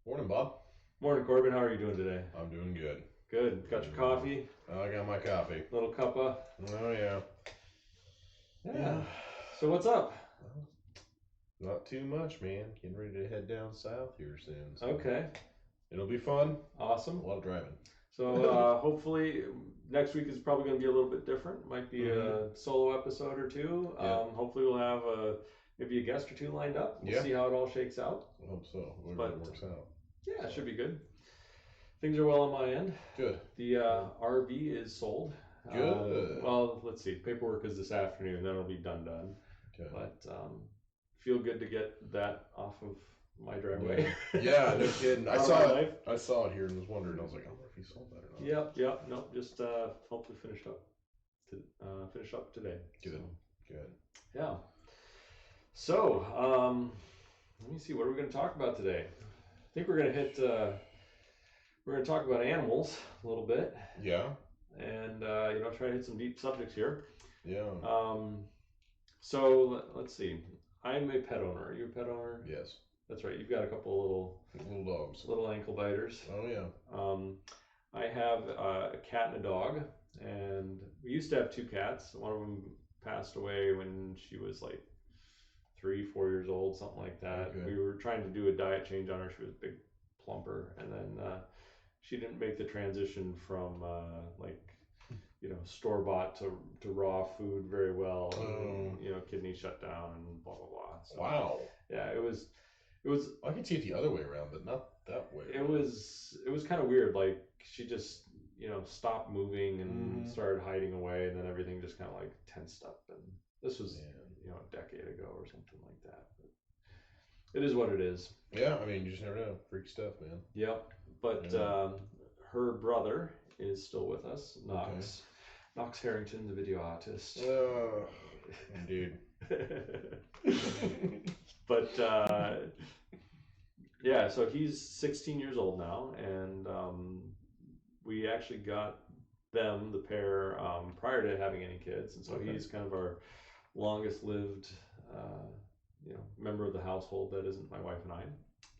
Morning, Bob. Morning, Corbin. How are you doing today? I'm doing good. Good. Got your coffee? I got my coffee. Little cuppa? Oh, yeah. Yeah. So what's up? Well, not too much, man. Getting ready to head down south here soon. So Okay. it'll be fun. Awesome. A lot of driving. So hopefully next week is probably going to be a little bit different. Might be a solo episode or two. Yeah. Hopefully we'll have maybe a guest or two lined up. We'll see how it all shakes out. I hope so. Whatever it works out. Yeah, it should be good. Things are well on my end. Good. The RV is sold. Good. Well, let's see. Paperwork is this afternoon. Then it'll be done. Okay. But feel good to get that off of my driveway. Yeah, no kidding. I saw it here and was wondering. I was like, I wonder if he sold that or not. Yep. Nope. Just hopefully finish up today. Good. So, Good. yeah. So let me see. What are we going to talk about today? I think we're going to hit. We're going to talk about animals a little bit. Yeah. And try to hit some deep subjects here. Yeah. So let's see. I'm a pet owner. Are you a pet owner? Yes. That's right. You've got a couple little dogs. Little ankle biters. Oh yeah. I have a cat and a dog, and we used to have two cats. One of them passed away when she was like 3-4 years old, something like that. Okay. We were trying to do a diet change on her. She was a big plumper, and then she didn't make the transition from store-bought to raw food very well. Kidney shut down and blah blah blah. So, wow. Yeah, it was. I can see it the other way around, but not that way. It was kind of weird. Like she just stopped moving and started hiding away, and then everything just kind of like tensed up. And this was a decade ago or something like that. But it is what it is. Yeah, I mean, you just never know. Freak stuff, man. Yep. But her brother is still with us, Knox. Okay. Knox Harrington, the video artist. Indeed. But so he's 16 years old now, and we actually got them, the pair, prior to having any kids, and so he's kind of our longest lived member of the household that isn't my wife and I.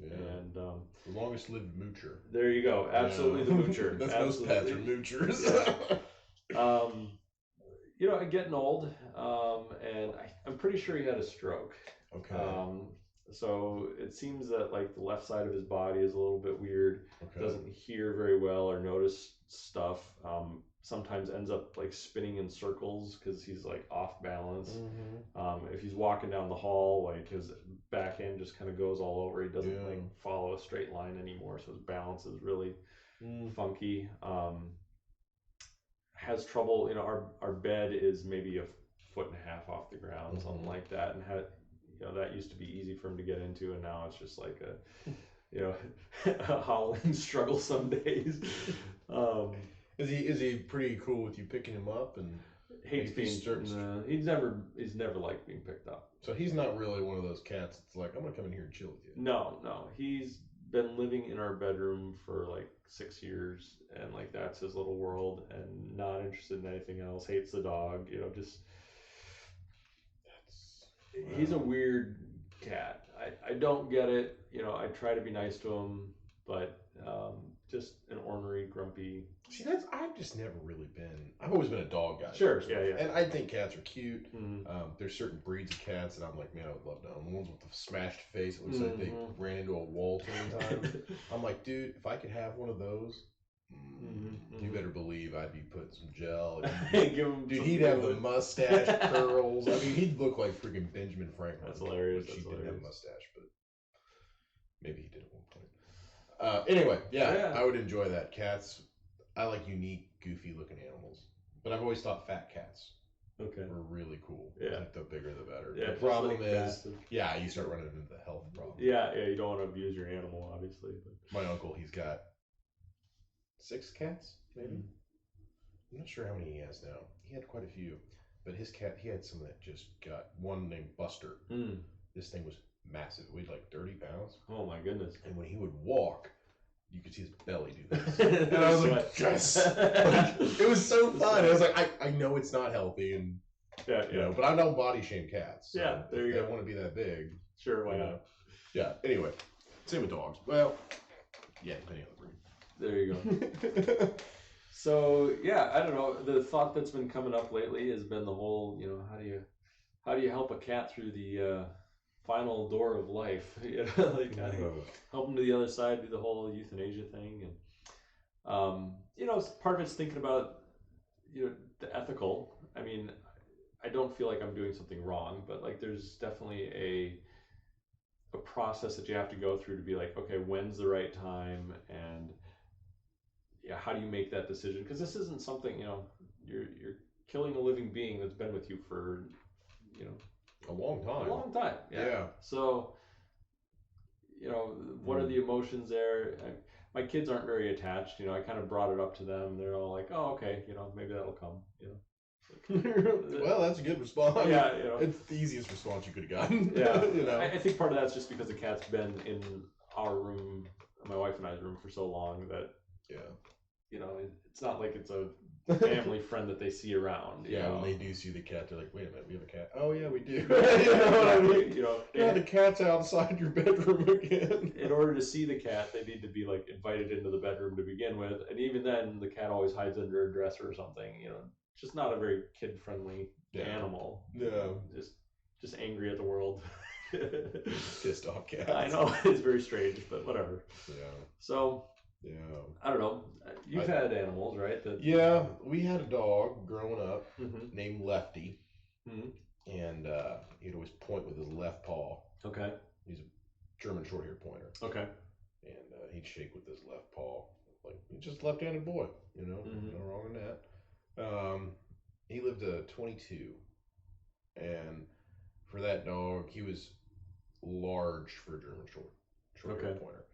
Yeah. And the longest lived moocher. There you go. Absolutely the moocher. That's most pets are moochers. Getting old, and I'm pretty sure he had a stroke. Okay. So it seems that like the left side of his body is a little bit weird. Okay. Doesn't hear very well or notice stuff. Sometimes ends up like spinning in circles because he's like off balance. If he's walking down the hall, like his back end just kind of goes all over. He doesn't like follow a straight line anymore, so his balance is really funky. Has trouble. Our bed is maybe 1.5 foot off the ground, something like that, and that used to be easy for him to get into, and now it's just like a howling struggle some days. Is he pretty cool with you picking him up and hates being he's never liked being picked up. So he's not really one of those cats that's like, I'm gonna come in here and chill with you. No, he's been living in our bedroom for like 6 years, and like that's his little world, and not interested in anything else. Hates the dog, he's a weird cat. I don't get it. I try to be nice to him, but just an ornery, grumpy. See, I've just never really been. I've always been a dog guy. Sure, yeah. And I think cats are cute. There's certain breeds of cats that I'm like, man, I would love to own. The ones with the smashed face, it looks like they ran into a wall too many times. I'm like, dude, if I could have one of those, you better believe I'd be putting some gel. Dude, he'd have the mustache curls. I mean, he'd look like freaking Benjamin Franklin. That's hilarious. He didn't have a mustache, but maybe he did at one point. Anyway, I would enjoy that. Cats, I like unique, goofy looking animals. But I've always thought fat cats were really cool. Yeah. Like the bigger the better. Yeah, the problem is, you start running into the health problem. Yeah, you don't want to abuse your animal, obviously. But. My uncle, he's got 6 cats, maybe? I'm not sure how many he has now. He had quite a few. But his cat, he had some that just got one named Buster. This thing was massive. It weighed like 30 pounds. Oh my goodness. And when he would walk, you could see his belly do this. And I was like, yes! It was so fun. I was like, I know it's not healthy, and but I don't body shame cats. So there you go. go. They want to be that big. Sure, why not? Yeah, anyway. Same with dogs. Well, Yeah, depending on the There you go. So yeah, I don't know. The thought that's been coming up lately has been the whole, how do you help a cat through the final door of life? Like how do you help them to the other side, do the whole euthanasia thing, and part of it's thinking about the ethical. I mean, I don't feel like I'm doing something wrong, but like there's definitely a process that you have to go through to be like, okay, when's the right time, and yeah, how do you make that decision? Because this isn't something, you're killing a living being that's been with you for a long time. A long time. Yeah. So what are the emotions there? My kids aren't very attached. I kind of brought it up to them. They're all like, oh, okay, maybe that'll come. Well, that's a good response. Yeah, it's the easiest response you could have gotten. Yeah, I think part of that's just because the cat's been in our room, my wife and I's room, for so long that it's not like it's a family friend that they see around. When they do see the cat, they're like, wait a minute, we have a cat. Oh yeah, we do. You know what I mean? The cat's outside your bedroom again. In order to see the cat, they need to be like invited into the bedroom to begin with, and even then, the cat always hides under a dresser or something. It's just not a very kid-friendly animal. Yeah. Just angry at the world. Pissed off cat. I know, it's very strange, but whatever. Yeah. So. Yeah. I don't know. You've had animals, right? Yeah, we had a dog growing up named Lefty, and he'd always point with his left paw. Okay. He's a German Shorthair Pointer. Okay. And he'd shake with his left paw, like he's just a left-handed boy. No wrong in that. He lived to 22, and for that dog, he was large for a German Shorthair Pointer,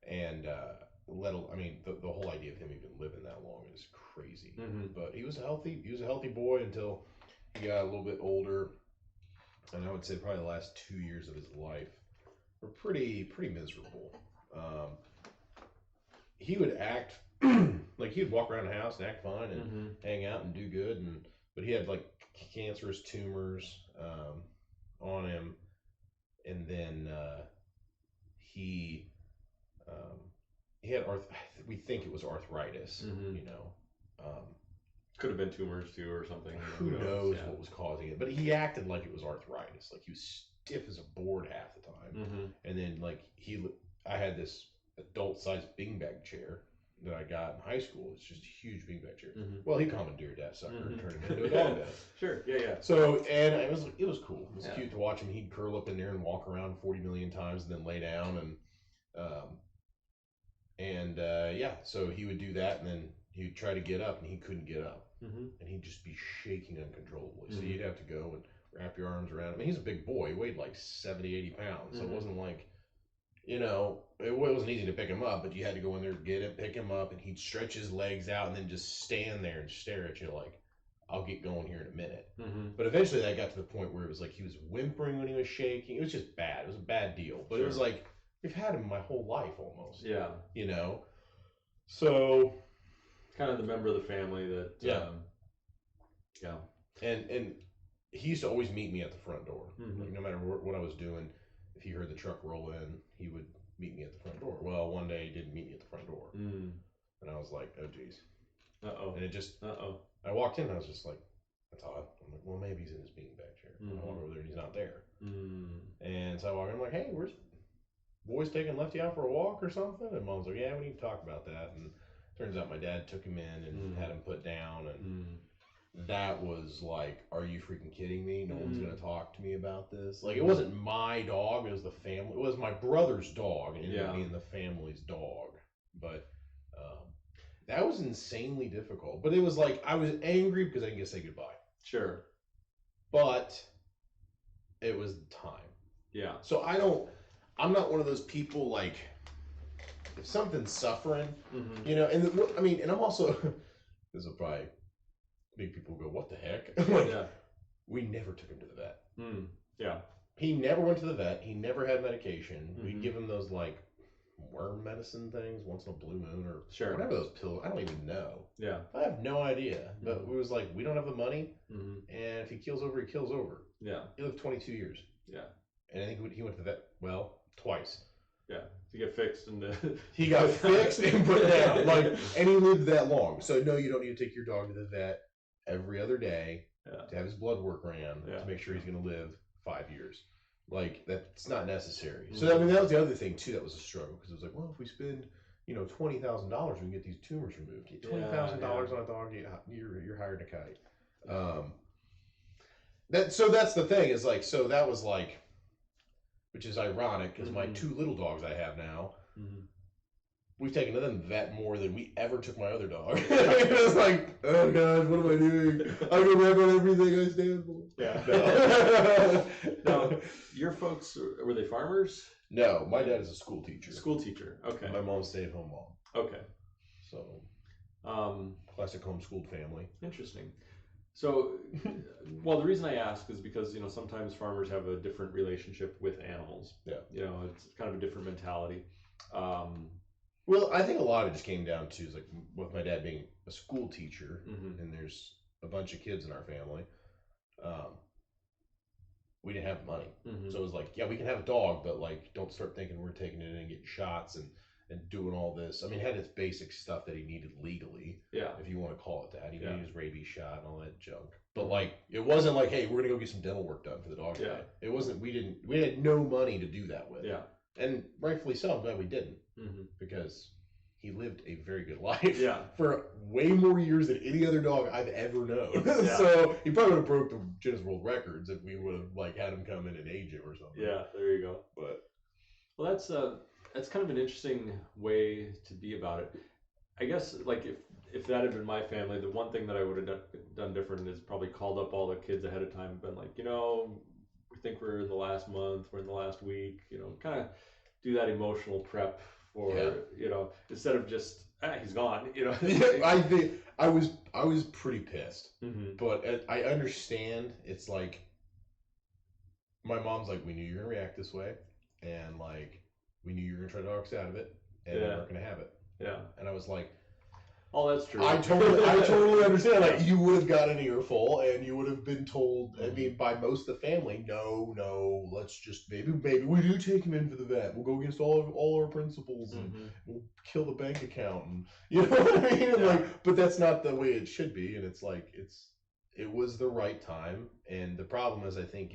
and the whole idea of him even living that long is crazy. But he was a healthy boy until he got a little bit older, and I would say probably the last 2 years of his life were pretty miserable. He would act like he'd walk around the house and act fine and hang out and do good, but he had like cancerous tumors on him, and then he had we think it was arthritis. Could have been tumors too or something. Who knows what was causing it? But he acted like it was arthritis. Like he was stiff as a board half the time. And then I had this adult-sized beanbag chair that I got in high school. It's just a huge beanbag chair. Well, he commandeered that sucker and turned it into a dog bed. Sure. Yeah. So, and it was cool. It was cute to watch him. He'd curl up in there and walk around 40 million times and then lay down so he would do that, and then he'd try to get up, and he couldn't get up, and he'd just be shaking uncontrollably. So you'd have to go and wrap your arms around him. I mean, he's a big boy. He weighed like 70, 80 pounds, so it wasn't like, it wasn't easy to pick him up, but you had to go in there, get him, pick him up, and he'd stretch his legs out and then just stand there and stare at you like, I'll get going here in a minute. But eventually that got to the point where it was like he was whimpering when he was shaking. It was just bad. It was a bad deal. But It was like, we've had him my whole life almost. Yeah. So kind of the member of the family that and he used to always meet me at the front door. Like, no matter what I was doing, if he heard the truck roll in, he would meet me at the front door. Well, one day he didn't meet me at the front door. And I was like, oh geez. And it just I walked in and I was just like, that's odd. I'm like, well, maybe he's in his beanbag chair. I walk over there and he's not there. And so I walk in, I'm like, hey, where's boys taking Lefty out for a walk or something? And Mom's like, yeah, we need to talk about that. And turns out my dad took him in and had him put down, and that was like, are you freaking kidding me? No one's gonna talk to me about this. Like, it wasn't my dog, it was the family. It was my brother's dog, and ended up being the family's dog. But that was insanely difficult. But it was like, I was angry because I didn't get to say goodbye. Sure. But it was time. Yeah. So I'm not one of those people, like, if something's suffering, and I'm also, this will probably make people go, what the heck? We never took him to the vet. Yeah. He never went to the vet. He never had medication. We'd give him those, like, worm medicine things once in a blue moon or whatever those pills. I don't even know. Yeah. I have no idea. But it was like, we don't have the money, and if he keels over, he keels over. Yeah. He lived 22 years. Yeah. And I think he went to the vet, twice. Yeah, to get fixed and he got fixed and put down. Like, and he lived that long. So no, you don't need to take your dog to the vet every other day to have his blood work ran to make sure he's going to live 5 years. Like, that's not necessary. So I mean, that was the other thing too. That was a struggle because it was like, well, if we spend $20,000, we can get these tumors removed. Get $20,000 on a dog, you're hired a kite. That's the thing is like, so that was like, which is ironic because my 2 little dogs I have now, we've taken to them vet more than we ever took my other dog. It's like, oh gosh, what am I doing? I go back on everything I stand for. Yeah. Now, your folks, were they farmers? No, my dad is a school teacher. School teacher. Okay. My mom's stay-at-home mom. Okay. So, classic homeschooled family. Interesting. So, well, the reason I ask is because, sometimes farmers have a different relationship with animals. Yeah. It's kind of a different mentality. Well, I think a lot of it just came down to, like, with my dad being a school teacher, and there's a bunch of kids in our family, we didn't have money. So it was like, yeah, we can have a dog, but, like, don't start thinking we're taking it in and getting shots and doing all this. I mean, he had his basic stuff that he needed legally, if you want to call it that. He needed his rabies shot and all that junk. But like, it wasn't like, hey, we're gonna go get some dental work done for the dog. Yeah. It wasn't. We had no money to do that with. Yeah. And rightfully so. I'm glad we didn't, because he lived a very good life. Yeah. For way more years than any other dog I've ever known. Yeah. So he probably would have broke the Guinness World Records if we would have like had him come in and age him or something. Yeah. There you go. But well, that's kind of an interesting way to be about it. I guess, like, if that had been my family, the one thing that I would have done different is probably called up all the kids ahead of time and been like, we think we're in the last month, we're in the last week, kind of do that emotional prep for, instead of just, he's gone, I think I was pretty pissed, but I understand. It's like, my mom's like, we knew you were going to react this way, and like, we knew you were going to try to talk us out of it, and we weren't going to have it. Yeah. And I was like, oh, that's true. I totally understand. Like, you would have gotten an earful, and you would have been told, I mean, by most of the family, no, let's just, maybe we do take him in for the vet. We'll go against all our principles, and we'll kill the bank account, and you know what I mean? Yeah. Like, but that's not the way it should be, and it's like, it was the right time, and the problem is, I think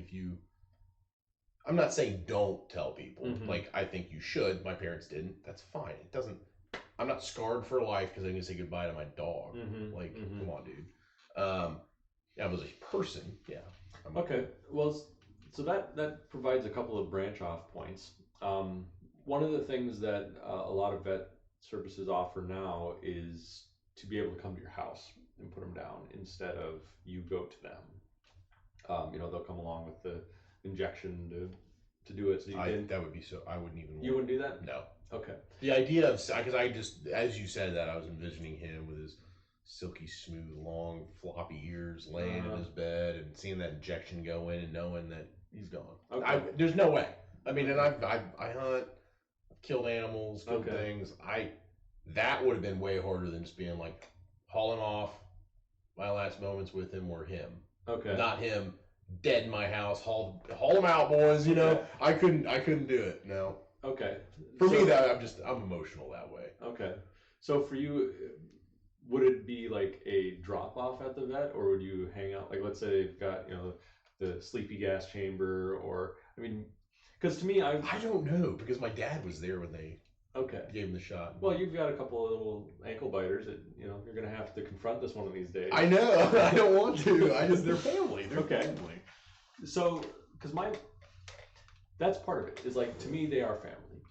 I'm not saying don't tell people. Like, I think you should. My parents didn't. That's fine. It doesn't. I'm not scarred for life because I'm gonna say goodbye to my dog. Like, come on, dude. I was a person. Yeah. Okay. Well, so that provides a couple of branch off points. One of the things that a lot of vet services offer now is to be able to come to your house and put them down instead of you go to them. They'll come along with the injection to do it. So that would be so. I wouldn't even. You wouldn't do that? No. Okay. The idea of, because I just, as you said that, I was envisioning him with his silky smooth, long, floppy ears, laying in his bed and seeing that injection go in and knowing that he's gone. Okay. There's no way. I mean, and I hunt, killed animals, killed things. That would have been way harder than just being like hauling off. My last moments with him were him. Okay. Not him dead in my house. Haul him out, boys. I couldn't do it. No. Okay. For me, I'm emotional that way. Okay. So for you, would it be like a drop off at the vet, or would you hang out? Like, let's say they've got the sleepy gas chamber, or because to me, I don't know, because my dad was there when they gave him the shot. Well, you've got a couple of little ankle biters that you're gonna have to confront this one of these days. I know. I don't want to. They're family. They're family. So, because that's part of it. Is like, to me, they are family.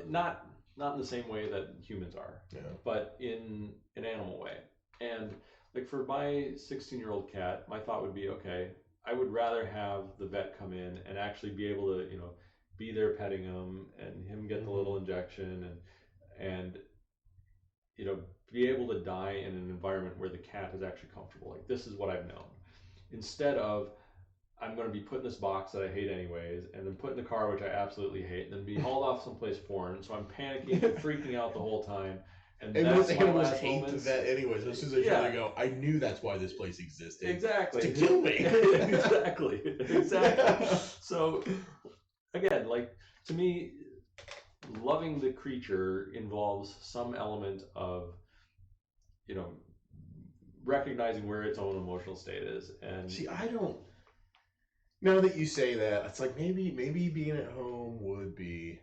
Not in the same way that humans are, but in an animal way. And like, for my 16-year-old cat, my thought would be, okay, I would rather have the vet come in and actually be able to, be there petting him and him get the little injection and be able to die in an environment where the cat is actually comfortable. Like, this is what I've known. Instead of, I'm going to be put in this box that I hate anyways, and then put in the car, which I absolutely hate, and then be hauled off someplace foreign. So I'm panicking and freaking out the whole time. And most animals hate the vet anyways. As soon as they go, I knew that's why this place existed. Exactly. To kill me. Exactly. So, again, like, to me, loving the creature involves some element of, you know, recognizing where its own emotional state is. And see, I don't. Now that you say that, it's like maybe being at home would be.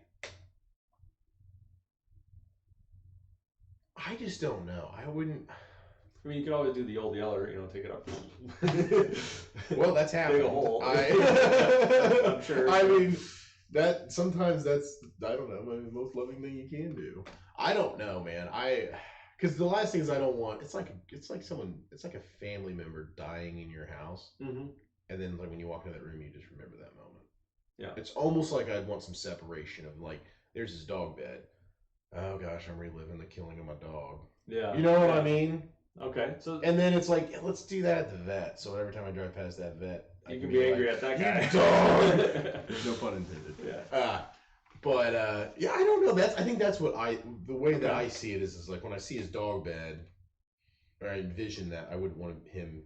I just don't know. I wouldn't. I mean, you could always do the old yeller, you know, take it up. Well, that's happened. Dig a hole. I'm sure. I mean, that sometimes that's, I don't know, the most loving thing you can do. I don't know, man. Because the last thing is I don't want. It's like a family member dying in your house, Mm-hmm. and then like when you walk into that room, you just remember that moment. Yeah. It's almost like I'd want some separation of like, there's his dog bed. Oh gosh, I'm reliving the killing of my dog. Yeah. You know what I mean? Okay. So and then it's like, let's do that at the vet. So every time I drive past that vet, you can be angry at that guy. Dog. No pun intended. Yeah. But yeah, I don't know. I think that's what the way that I see it is like when I see his dog bed, or I envision that, I wouldn't want him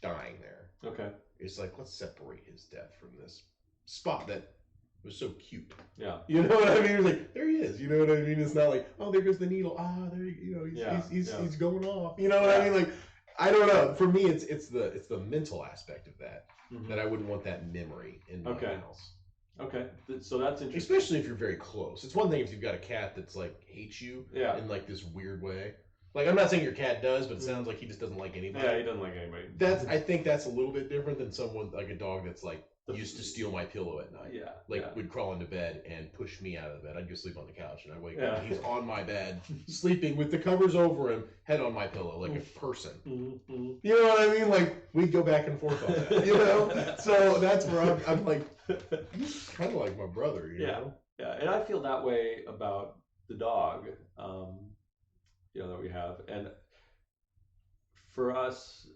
dying there. Okay. It's like, let's separate his death from this spot that was so cute. Yeah. You know what I mean? It's like, there he is. You know what I mean? It's not like, oh, there goes the needle. Ah, there he's going off. You know what I mean? Like, I don't know. For me, it's the mental aspect of that that I wouldn't want that memory in my house. Okay, so that's interesting. Especially if you're very close. It's one thing if you've got a cat that's like hates you in like this weird way. Like, I'm not saying your cat does, but it sounds like he just doesn't like anybody. Yeah, he doesn't like anybody. I think that's a little bit different than someone like a dog that's like used to steal my pillow at night. Yeah. Like would crawl into bed and push me out of the bed. I'd go sleep on the couch and I wake up and he's on my bed, sleeping with the covers over him, head on my pillow, like a person. Mm-hmm. You know what I mean? Like, we'd go back and forth on that. You know? So that's where I'm like, he's kind of like my brother, you know? Yeah, and I feel that way about the dog, you know, that we have. And for us,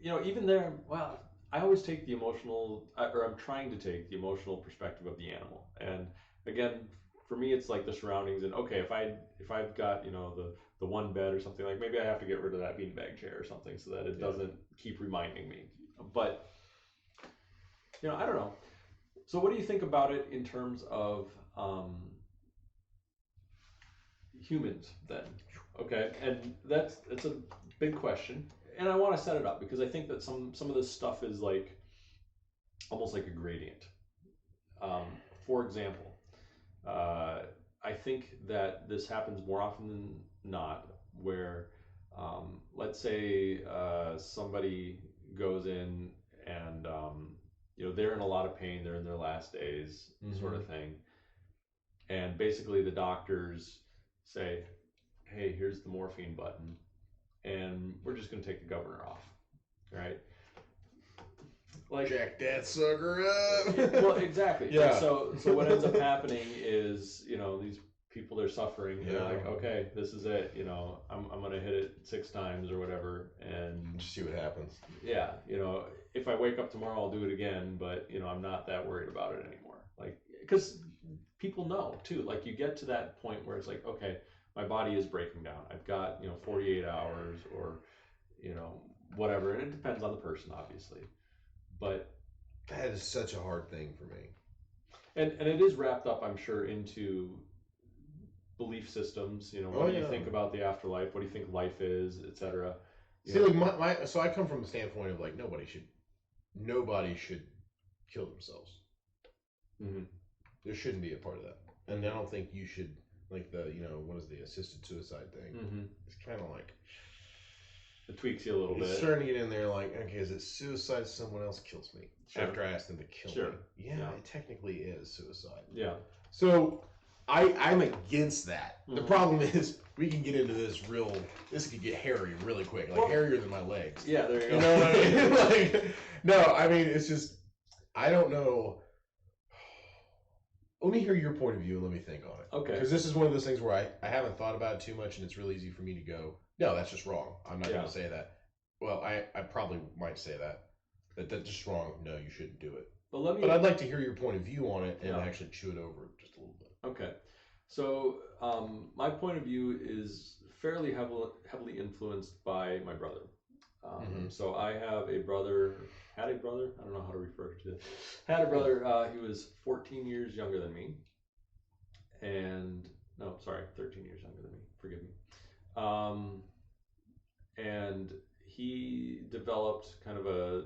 you know, even there, well, I always take the emotional, or I'm trying to take the emotional perspective of the animal. And again, for me, it's like the surroundings. And okay, if I've got, you know, the one bed or something, like maybe I have to get rid of that beanbag chair or something so that it doesn't keep reminding me. But you know, I don't know. So what do you think about it in terms of humans then? Okay, and that's a big question. And I want to set it up because I think that some of this stuff is like almost like a gradient. For example, I think that this happens more often than not where, let's say somebody goes in and you know, they're in a lot of pain, they're in their last days, sort of thing. And basically the doctors say, hey, here's the morphine button, and we're just going to take the governor off, right? Like, jack that sucker up. Well, exactly. Yeah. So what ends up happening is, you know, these people, they're suffering. Yeah. They're like, okay, this is it. You know, I'm going to hit it 6 times or whatever, and just see what happens. Yeah. You know, if I wake up tomorrow, I'll do it again, but you know, I'm not that worried about it anymore. Like, because people know too. Like, you get to that point where it's like, okay, my body is breaking down. I've got, you know, 48 hours or, you know, whatever. And it depends on the person, obviously. But that is such a hard thing for me. And it is wrapped up, I'm sure, into belief systems. You know, what do you think about the afterlife? What do you think life is, etc. See, like so I come from the standpoint of like nobody should kill themselves. Mm-hmm. There shouldn't be a part of that, and I don't think you should. Like the, you know, what is the assisted suicide thing? Mm-hmm. It's kind of like it tweaks you a little bit. It's starting to get in there. Like, okay, is it suicide if someone else kills me after I ask them to kill me? Yeah, it technically is suicide. Yeah. So I'm against that. Mm-hmm. The problem is we can get into this this could get hairy really quick, like hairier than my legs. Yeah, there you go. You know what I mean? Like, no, I mean, it's just, I don't know. Let me hear your point of view and let me think on it. Okay. Because this is one of those things where I haven't thought about it too much and it's really easy for me to go, no, that's just wrong. I'm not going to say that. Well, I probably might say that. That's just wrong. No, you shouldn't do it. But I'd like to hear your point of view on it and actually chew it over just a little bit. Okay. So my point of view is fairly heavily influenced by my brother. So I have a brother, had a brother, I don't know how to refer to it. Had a brother, he was 14 years younger than me. and no, sorry, 13 years younger than me. Forgive me. And he developed kind of a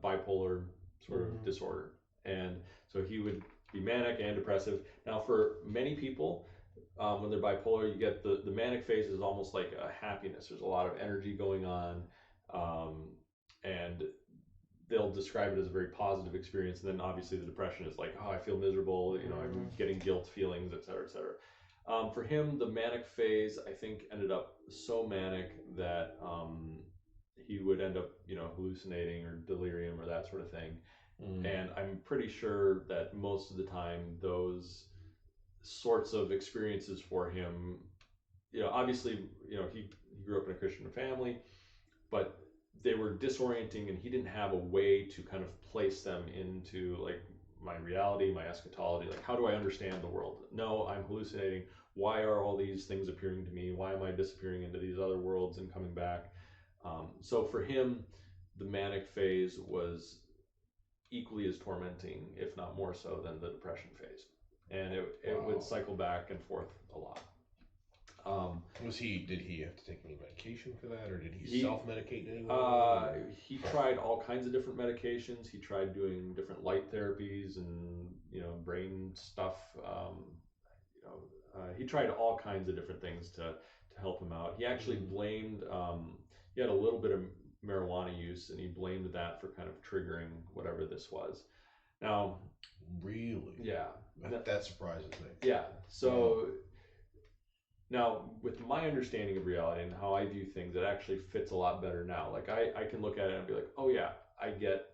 bipolar sort of disorder, and so he would be manic and depressive. Now, for many people, when they're bipolar, you get the manic phase is almost like a happiness. There's a lot of energy going on, and they'll describe it as a very positive experience. And then obviously the depression is like, oh, I feel miserable. You know, I'm getting guilt feelings, et cetera, et cetera. For him, the manic phase, I think, ended up so manic that he would end up, you know, hallucinating or delirium or that sort of thing. And I'm pretty sure that most of the time, those sorts of experiences for him, you know, obviously, you know, he grew up in a Christian family, but they were disorienting, and he didn't have a way to kind of place them into like my reality, my eschatology. Like, how do I understand the world? No, I'm hallucinating. Why are all these things appearing to me? Why am I disappearing into these other worlds and coming back? So for him, the manic phase was equally as tormenting, if not more so, than the depression phase. And it would cycle back and forth a lot. Did he have to take any medication for that, or did he self-medicate in any way? He tried all kinds of different medications. He tried doing different light therapies and, you know, brain stuff. He tried all kinds of different things to help him out. He actually blamed, he had a little bit of marijuana use, and he blamed that for kind of triggering whatever this was. Now, really? Yeah. That surprises me. Yeah. So now, with my understanding of reality and how I view things, it actually fits a lot better now. Like, I can look at it and be like, oh yeah, I get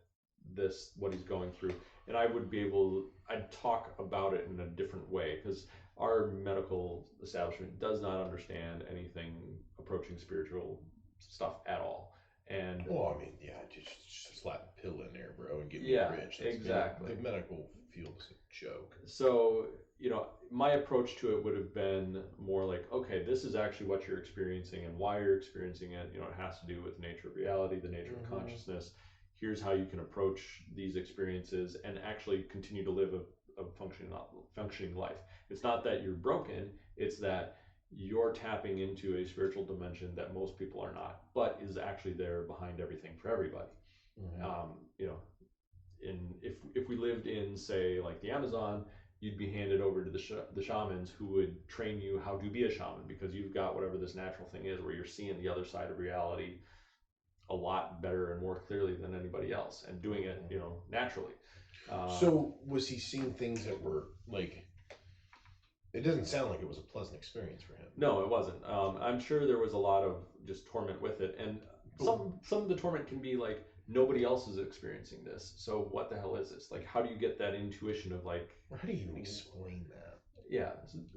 this, what he's going through. And I would be able, I'd talk about it in a different way, because our medical establishment does not understand anything approaching spiritual stuff at all. And well, I mean, yeah, just slap a pill in there, bro, and get me rich. That's exactly. The medical field's a joke. So, you know, my approach to it would have been more like, okay, this is actually what you're experiencing and why you're experiencing it. You know, it has to do with the nature of reality, the nature of consciousness. Here's how you can approach these experiences and actually continue to live a functioning life. It's not that you're broken, it's that you're tapping into a spiritual dimension that most people are not, but is actually there behind everything for everybody. You know, if we lived in, say, like the Amazon, you'd be handed over to the shamans who would train you how to be a shaman, because you've got whatever this natural thing is where you're seeing the other side of reality a lot better and more clearly than anybody else, and doing it, you know, naturally. So was he seeing things that were like, it doesn't sound like it was a pleasant experience for him. No, it wasn't. I'm sure there was a lot of just torment with it, and some of the torment can be like, nobody else is experiencing this, so what the hell is this? Like, how do you get that intuition of like, or how do you even explain that? Yeah,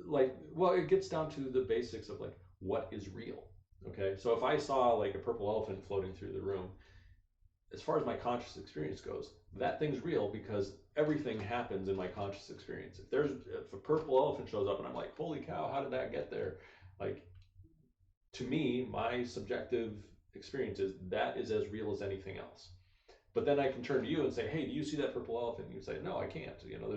like, well, it gets down to the basics of like, what is real? Okay, so if I saw like a purple elephant floating through the room, as far as my conscious experience goes, that thing's real because everything happens in my conscious experience. If a purple elephant shows up and I'm like, holy cow, how did that get there? Like, to me, my subjective experience is that is as real as anything else. But then I can turn to you and say, hey, do you see that purple elephant? And you say, no, I can't. You know,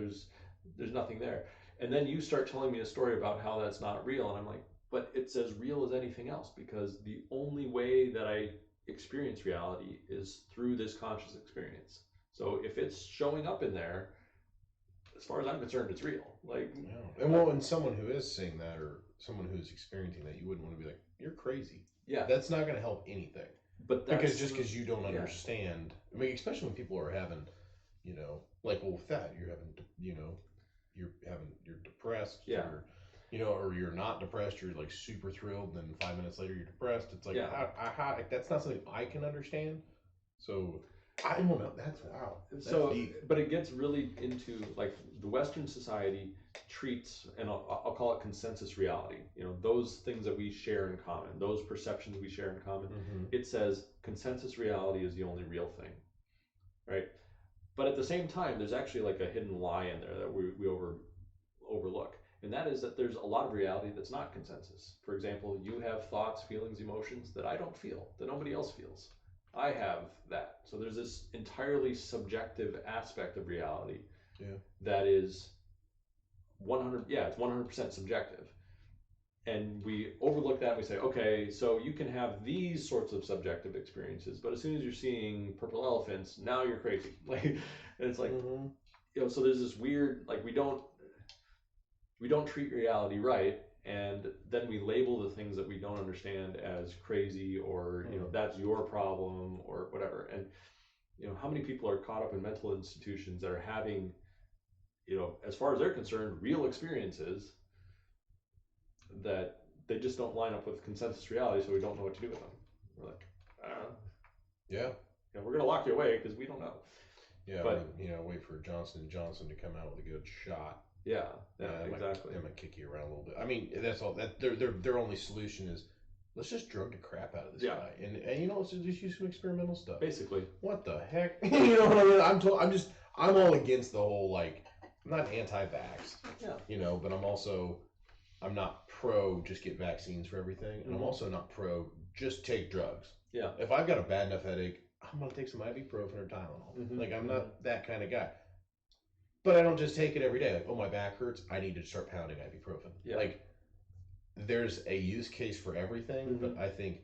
there's nothing there. And then you start telling me a story about how that's not real, and I'm like, but it's as real as anything else, because the only way that I experience reality is through this conscious experience. So if it's showing up in there, as far as I'm concerned, it's real. Like, and someone who is seeing that, or someone who's experiencing that, you wouldn't want to be like, you're crazy. Yeah, that's not going to help anything. But because you don't understand. I mean, especially when people are having, you know, like, well, with that, you're having, you know, you're depressed. Yeah. Or you're not depressed. You're like super thrilled, and then 5 minutes later you're depressed. It's like, that's not something I can understand. So I don't know. That's wow. That's deep. But it gets really into like the Western society treats, and I'll call it consensus reality. You know, those things that we share in common, those perceptions we share in common. It says consensus reality is the only real thing, right? But at the same time, there's actually like a hidden lie in there that we overlook. And that is that there's a lot of reality that's not consensus. For example, you have thoughts, feelings, emotions that I don't feel, that nobody else feels. I have that. So there's this entirely subjective aspect of reality that is it's 100% subjective. And we overlook that and we say, okay, so you can have these sorts of subjective experiences, but as soon as you're seeing purple elephants, now you're crazy. Like, and it's like, so there's this weird, like, we don't treat reality right, and then we label the things that we don't understand as crazy, or that's your problem or whatever. And how many people are caught up in mental institutions that are having, as far as they're concerned, real experiences that they just don't line up with consensus reality, so we don't know what to do with them. We're like, I don't know. Yeah. We're gonna lock you away because we don't know. Yeah, but wait for Johnson & Johnson to come out with a good shot. Yeah, exactly. They might kick you around a little bit. I mean, that's all. That their only solution is, let's just drug the crap out of this guy, and let's just use some experimental stuff. Basically, what the heck? You know what I mean? I'm all against the whole, like, I'm not anti-vax. Yeah. But I'm not pro just get vaccines for everything, and I'm also not pro just take drugs. Yeah. If I've got a bad enough headache, I'm gonna take some ibuprofen or Tylenol. Like, I'm not that kind of guy. But I don't just take it every day. Like, oh, my back hurts, I need to start pounding ibuprofen. Yeah. Like, there's a use case for everything, but I think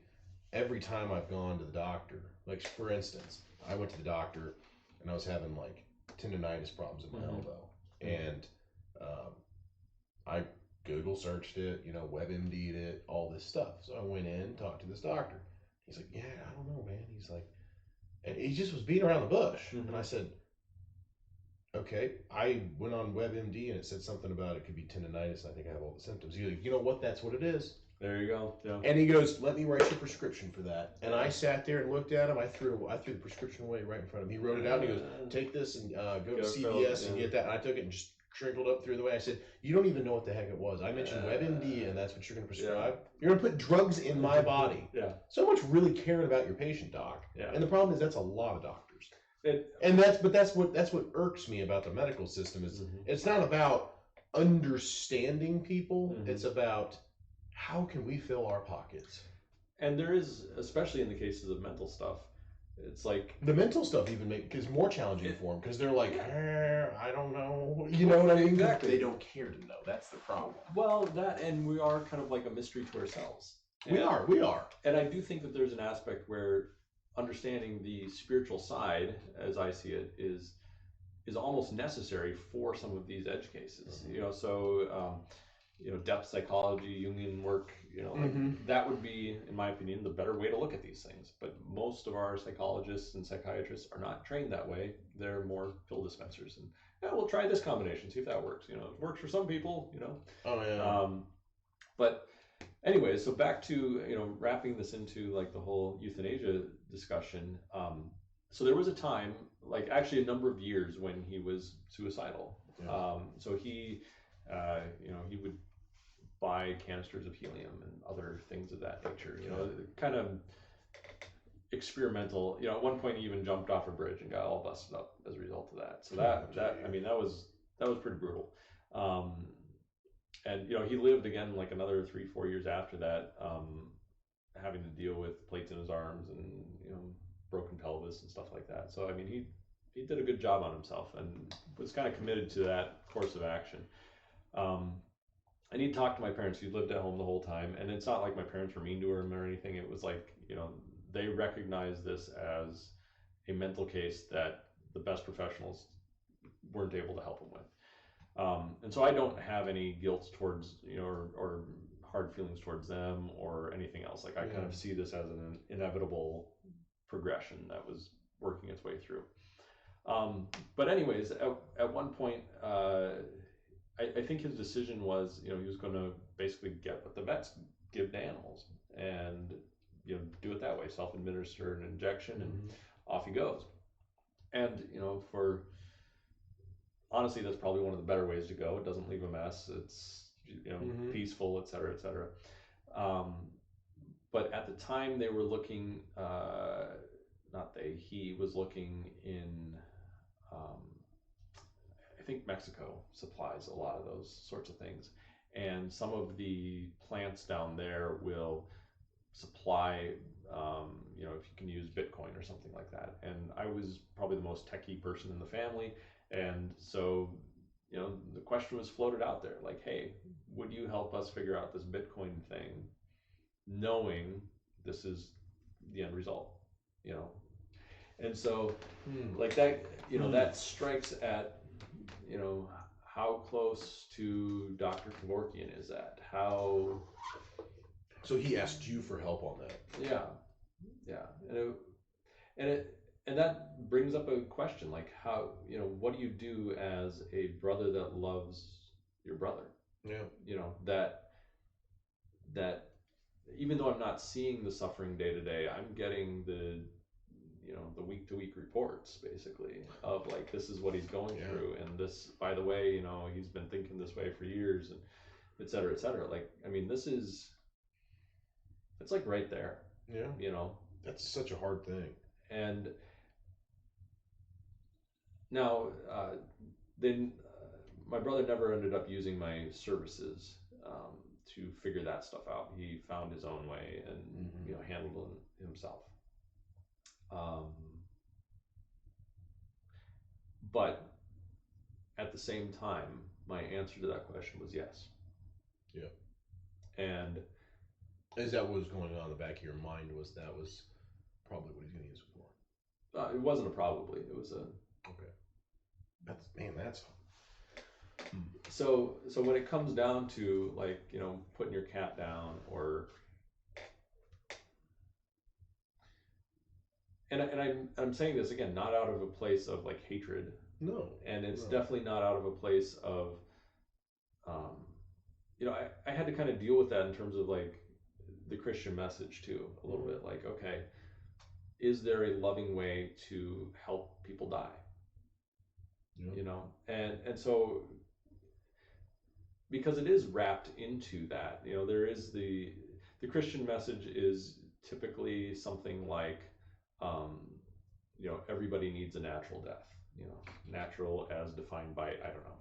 every time I've gone to the doctor, like, for instance, I went to the doctor and I was having, like, tendonitis problems in my elbow. And I Google searched it, WebMD'd it, all this stuff. So I went in, talked to this doctor. He's like, yeah, I don't know, man. He's like, and he just was beating around the bush. And I said, okay. I went on WebMD and it said something about it could be tendonitis. I think I have all the symptoms. He's like, you know what? That's what it is. There you go. Yeah. And he goes, let me write you a prescription for that. And I sat there and looked at him. I threw the prescription away right in front of him. He wrote it out and he goes, take this and go to CVS and get that. And I took it and just shrinkled up through the way. I said, you don't even know what the heck it was. I mentioned WebMD and that's what you're going to prescribe. You're going to put drugs in my body. So much really caring about your patient, doc. And the problem is that's a lot of doctors. And that's what irks me about the medical system is it's not about understanding people. It's about how can we fill our pockets. And there is, especially in the cases of mental stuff, it's like the mental stuff even is more challenging for them because they're like, I don't know, you know what I mean? Exactly. They don't care to know. That's the problem. Well, that, and we are kind of like a mystery to ourselves. We are. And I do think that there's an aspect where understanding the spiritual side, as I see it, is almost necessary for some of these edge cases. Depth psychology, Jungian work, that would be, in my opinion, the better way to look at these things. But most of our psychologists and psychiatrists are not trained that way. They're more pill dispensers, and we'll try this combination, see if that works. It works for some people, Oh yeah. But anyway, so back to wrapping this into like the whole euthanasia discussion. So there was a time, like actually a number of years, when he was suicidal. So he would buy canisters of helium and other things of that nature. Kind of experimental. At one point he even jumped off a bridge and got all busted up as a result of that. So that was pretty brutal. And he lived again like another 3-4 years after that, having to deal with plates in his arms and broken pelvis and stuff like that. So I mean, he did a good job on himself and was kind of committed to that course of action. And he talked to my parents. He lived at home the whole time, and it's not like my parents were mean to him or anything. It was like they recognized this as a mental case that the best professionals weren't able to help him with. And so I don't have any guilt towards, or hard feelings towards them or anything else. Like I kind of see this as an inevitable progression that was working its way through. But anyways, at one point, I think his decision was, he was going to basically get what the vets give to animals and, do it that way, self-administer an injection and off he goes. And, honestly, that's probably one of the better ways to go. It doesn't leave a mess. It's, peaceful, et cetera, et cetera. But at the time they were looking, he was looking in, I think Mexico supplies a lot of those sorts of things. And some of the plants down there will supply, if you can use Bitcoin or something like that. And I was probably the most techie person in the family. And so, you know, the question was floated out there, like, hey, would you help us figure out this Bitcoin thing, knowing this is the end result, you know? And so, like that, you know, that strikes at, you know, how close to Dr. Kevorkian is that? How? So he asked you for help on that. Yeah, and that brings up a question, like, how, you know, what do you do as a brother that loves your brother? Yeah. You know, that even though I'm not seeing the suffering day to day, I'm getting the, you know, the week to week reports basically of like, this is what he's going through, and this, by the way, you know, he's been thinking this way for years, and et cetera, et cetera. Like, I mean, it's like right there. Yeah. You know, that's such a hard thing. And now, then my brother never ended up using my services to figure that stuff out. He found his own way and you know, handled it himself. But at the same time, my answer to that question was yes. Yeah. And as that was going on in the back of your mind, was probably what he's going to use it for? It wasn't a probably. It was a. Okay. That's. So when it comes down to, like, you know, putting your cat down, or and I'm saying this again, not out of a place of like hatred. No. And it's definitely not out of a place of, you know, I had to kind of deal with that in terms of like the Christian message too, a little bit. Like, okay, is there a loving way to help people die? Yeah. You know, and so, because it is wrapped into that, you know, there is the Christian message is typically something like, you know, everybody needs a natural death, you know, natural as defined by, I don't know,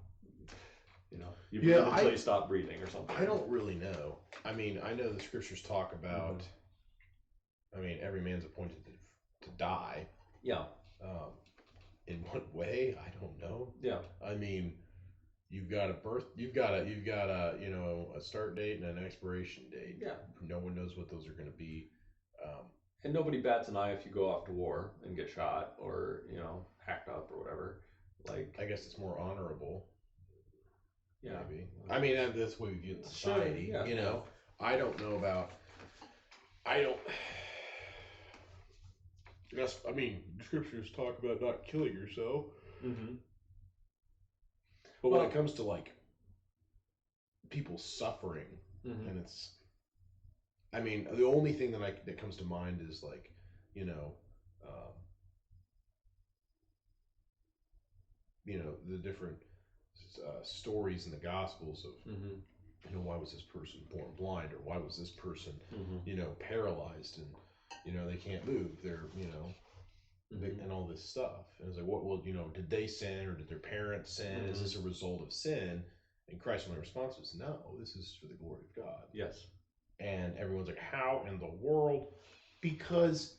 you know, you breathe until you stop breathing or something. I don't really know. I mean, I know the scriptures talk about, I mean, every man's appointed to die. Yeah. In what way? I don't know. Yeah. I mean, you've got you've got a, you know, a start date and an expiration date. Yeah. No one knows what those are going to be. And nobody bats an eye if you go off to war and get shot, or, you know, hacked up or whatever. Like, I guess it's more honorable. Yeah. Maybe. I mean, that's what we view in society. Sure, yeah. You know, I don't know about. Yes, I mean, scriptures talk about not killing yourself. But when it comes to like people suffering, and it's, I mean, the only thing that comes to mind is like, you know, the different stories in the Gospels of, you know, why was this person born blind, or why was this person, you know, paralyzed, and, you know, they can't move, they're, you know, and all this stuff. And it's like, well, you know, did they sin, or did their parents sin? Is this a result of sin? And Christ's only response was, no, this is for the glory of God. Yes. And everyone's like, how in the world? Because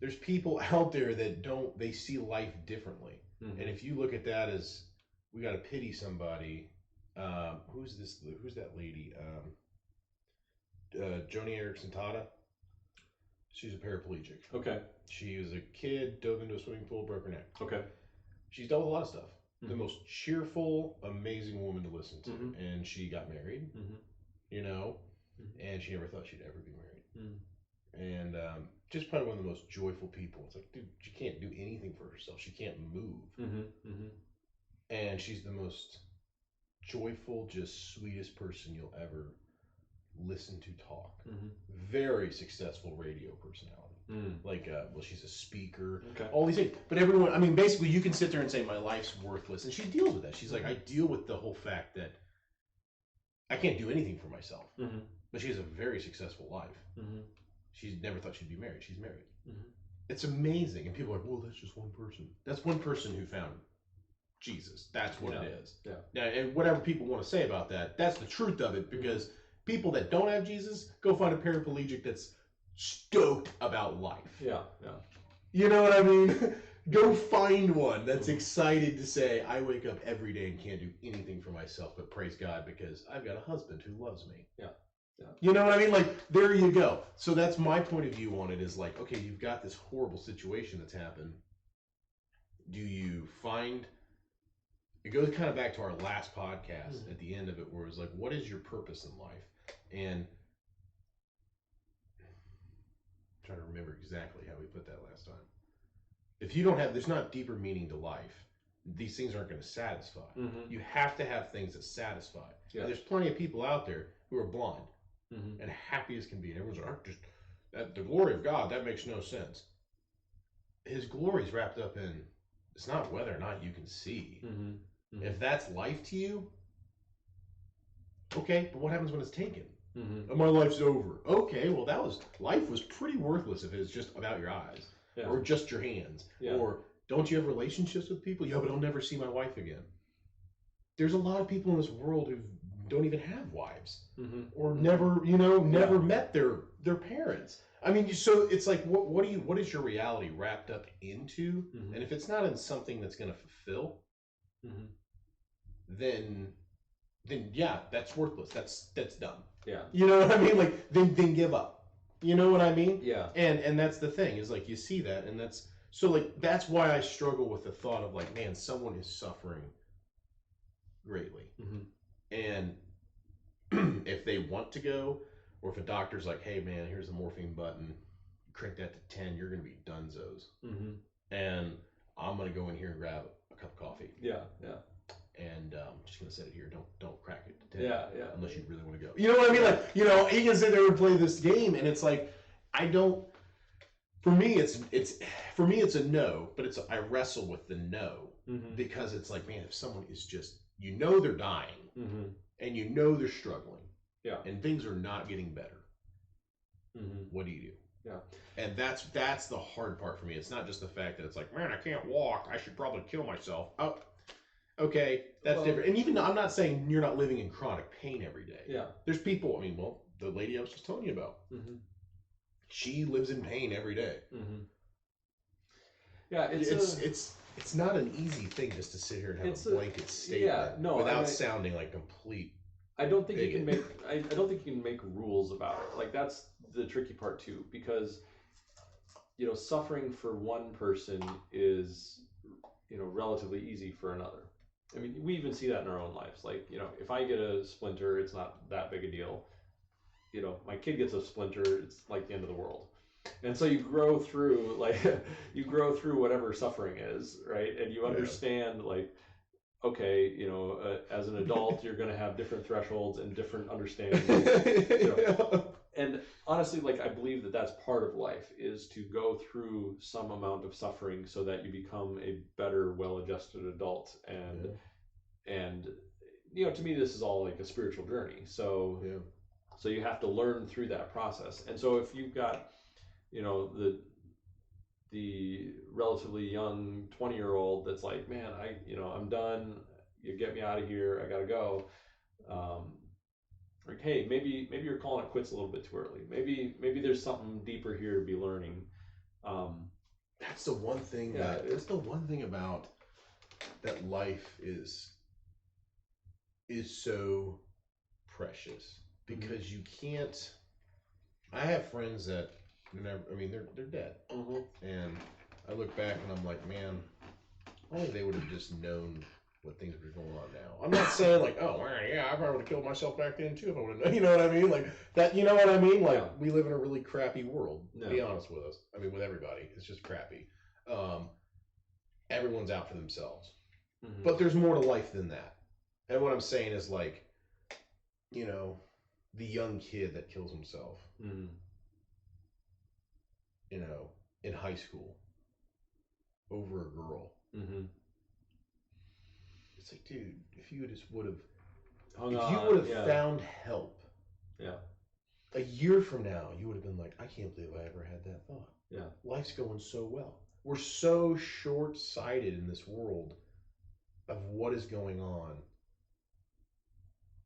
there's people out there that they see life differently. And if you look at that as, we got to pity somebody. Who's that lady? Joni Eareckson Tada. She's a paraplegic. Okay. She was a kid, dove into a swimming pool, broke her neck. Okay. She's dealt with a lot of stuff. The most cheerful, amazing woman to listen to. And she got married, you know, and she never thought she'd ever be married. And just probably one of the most joyful people. It's like, dude, she can't do anything for herself. She can't move. And she's the most joyful, just sweetest person you'll ever listen to talk. Very successful radio personality. Like, well, she's a speaker. Okay. All these things. But everyone, I mean, basically, you can sit there and say, my life's worthless. And she deals with that. She's like, I deal with the whole fact that I can't do anything for myself. But she has a very successful life. She never thought she'd be married. She's married. It's amazing. And people are like, well, that's just one person. That's one person who found Jesus. That's what it is. Yeah. Now, and whatever people want to say about that, that's the truth of it, because people that don't have Jesus, go find a paraplegic that's stoked about life. Yeah. You know what I mean? Go find one that's excited to say, I wake up every day and can't do anything for myself, but praise God because I've got a husband who loves me. Yeah. Yeah. You know what I mean? Like, there you go. So that's my point of view on it is like, okay, you've got this horrible situation that's happened. Do you find, it goes kind of back to our last podcast at the end of it where it was like, what is your purpose in life? And I'm trying to remember exactly how we put that last time. If you don't have, there's not deeper meaning to life. These things aren't going to satisfy. You have to have things that satisfy. Yeah. And there's plenty of people out there who are blind and happy as can be. And everyone's like, just the glory of God, that makes no sense. His glory is wrapped up in, it's not whether or not you can see. If that's life to you, okay, but what happens when it's taken? Oh, my life's over. Okay, well, life was pretty worthless if it's just about your eyes. Yeah. Or just your hands. Yeah. Or don't you have relationships with people? Yeah, but I'll never see my wife again. There's a lot of people in this world who don't even have wives. Or never, never met their parents. I mean, so it's like, what is your reality wrapped up into? And if it's not in something that's going to fulfill, then yeah, that's worthless. That's dumb. Yeah. You know what I mean? Like, then give up. You know what I mean? Yeah. And that's the thing is like you see that, and that's so like that's why I struggle with the thought of like, man, someone is suffering greatly, and if they want to go, or if a doctor's like, hey man, here's the morphine button, crank that to 10, you're gonna be dunzos, and I'm gonna go in here and grab a cup of coffee. Yeah, yeah. And I'm just gonna set it here. Don't crack it to 10. Yeah, yeah. Unless you really want to go. You know what I mean? Like, he can sit there and play this game, and it's like, I don't. For me, it's a no, but I wrestle with the no because it's like, man, if someone is just, they're dying, and they're struggling, yeah, and things are not getting better. What do you do? Yeah. And that's the hard part for me. It's not just the fact that it's like, man, I can't walk. I should probably kill myself. Oh. Okay, that's different. And even I'm not saying you're not living in chronic pain every day. Yeah. There's people, the lady I was just telling you about, she lives in pain every day. Yeah, it's not an easy thing just to sit here and have a blanket statement without sounding like complete. I don't think you can make I don't think you can make rules about it. Like, that's the tricky part too, because suffering for one person is relatively easy for another. I mean, we even see that in our own lives. Like, if I get a splinter, it's not that big a deal. My kid gets a splinter, it's like the end of the world. And so you grow through, whatever suffering is, right? And you understand, like, okay, as an adult, you're going to have different thresholds and different understandings. And honestly, like, I believe that that's part of life, is to go through some amount of suffering so that you become a better, well-adjusted adult. And to me, this is all like a spiritual journey. So so you have to learn through that process. And so if you've got the relatively young 20-year-old that's like, man, I'm done. You get me out of here. I gotta go. Like, hey, maybe you're calling it quits a little bit too early. Maybe there's something deeper here to be learning. That's the one thing. That's the one thing about that life is so precious, because you can't. I have friends that they're dead, and I look back and I'm like, man, only they would have just known what things were going on now. I'm not saying like, oh, yeah, I probably would have killed myself back then too if I would have known. You know what I mean? Like that. You know what I mean? Like, we live in a really crappy world. To be honest with us, with everybody, it's just crappy. Everyone's out for themselves, but there's more to life than that. And what I'm saying is, like, the young kid that kills himself, in high school over a girl. It's like, dude, if you would have found help, a year from now, you would have been like, I can't believe I ever had that thought. Yeah, life's going so well. We're so short-sighted in this world of what is going on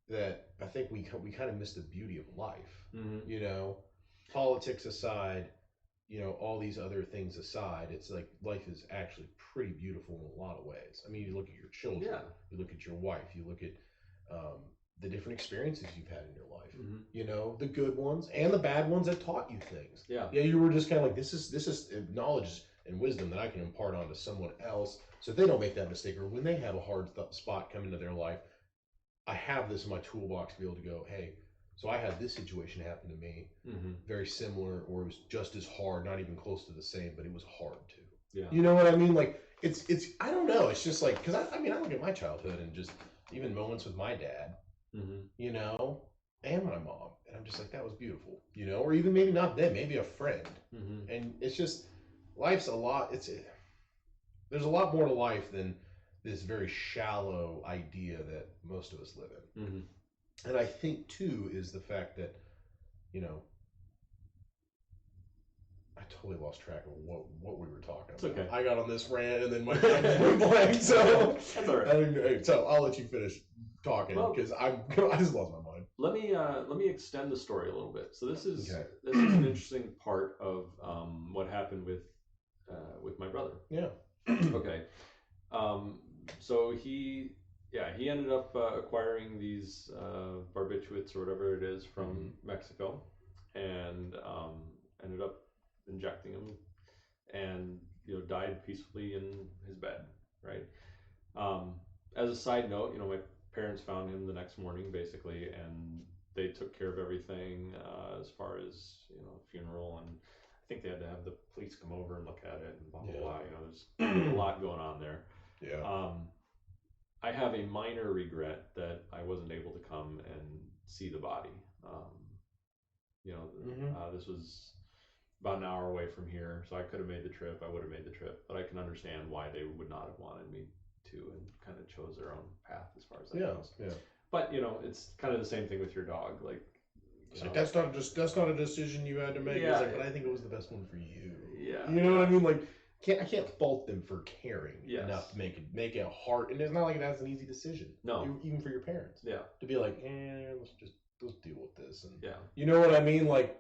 that I think we kind of miss the beauty of life. Politics aside, you know, all these other things aside, it's like life is actually pretty beautiful in a lot of ways. I mean, you look at your children, you look at your wife, you look at the different experiences you've had in your life. You know, the good ones and the bad ones that taught you things. Yeah, you were just kind of like, this is knowledge and wisdom that I can impart onto someone else, so they don't make that mistake, or when they have a hard spot come into their life, I have this in my toolbox to be able to go, hey, so I had this situation happen to me, very similar, or it was just as hard, not even close to the same, but it was hard too. Yeah. You know what I mean? Like, it's I don't know. It's just like, because I mean, I look at my childhood and just even moments with my dad, you know, and my mom, and I'm just like, that was beautiful, you know, or even maybe not them, maybe a friend. And it's just, life's a lot, there's a lot more to life than this very shallow idea that most of us live in. And I think too is the fact that, you know, I totally lost track of what we were talking about. It's okay. I got on this rant and then my mind went blank. So that's all right. So I'll let you finish talking because I just lost my mind. Let me extend the story a little bit. So this is an interesting part of what happened with my brother. Yeah. Okay. So he ended up acquiring these barbiturates or whatever it is from Mexico, and ended up injecting them, and died peacefully in his bed. Right. As a side note, my parents found him the next morning, basically, and they took care of everything as far as funeral, and I think they had to have the police come over and look at it and blah blah blah. There's a lot going on there. Yeah. I have a minor regret that I wasn't able to come and see the body. This was about an hour away from here, so I could have made the trip. I would have made the trip, but I can understand why they would not have wanted me to, and kind of chose their own path as far as that goes. Yeah. But it's kind of the same thing with your dog. Like, that's not a decision you had to make. Yeah. It's like, but I think it was the best one for you. Yeah. You know what I mean? Like, I can't fault them for caring enough to make it hard, and it's not like that's an easy decision. No, even for your parents. Yeah, to be like, let's deal with this, and you know what I mean. Like,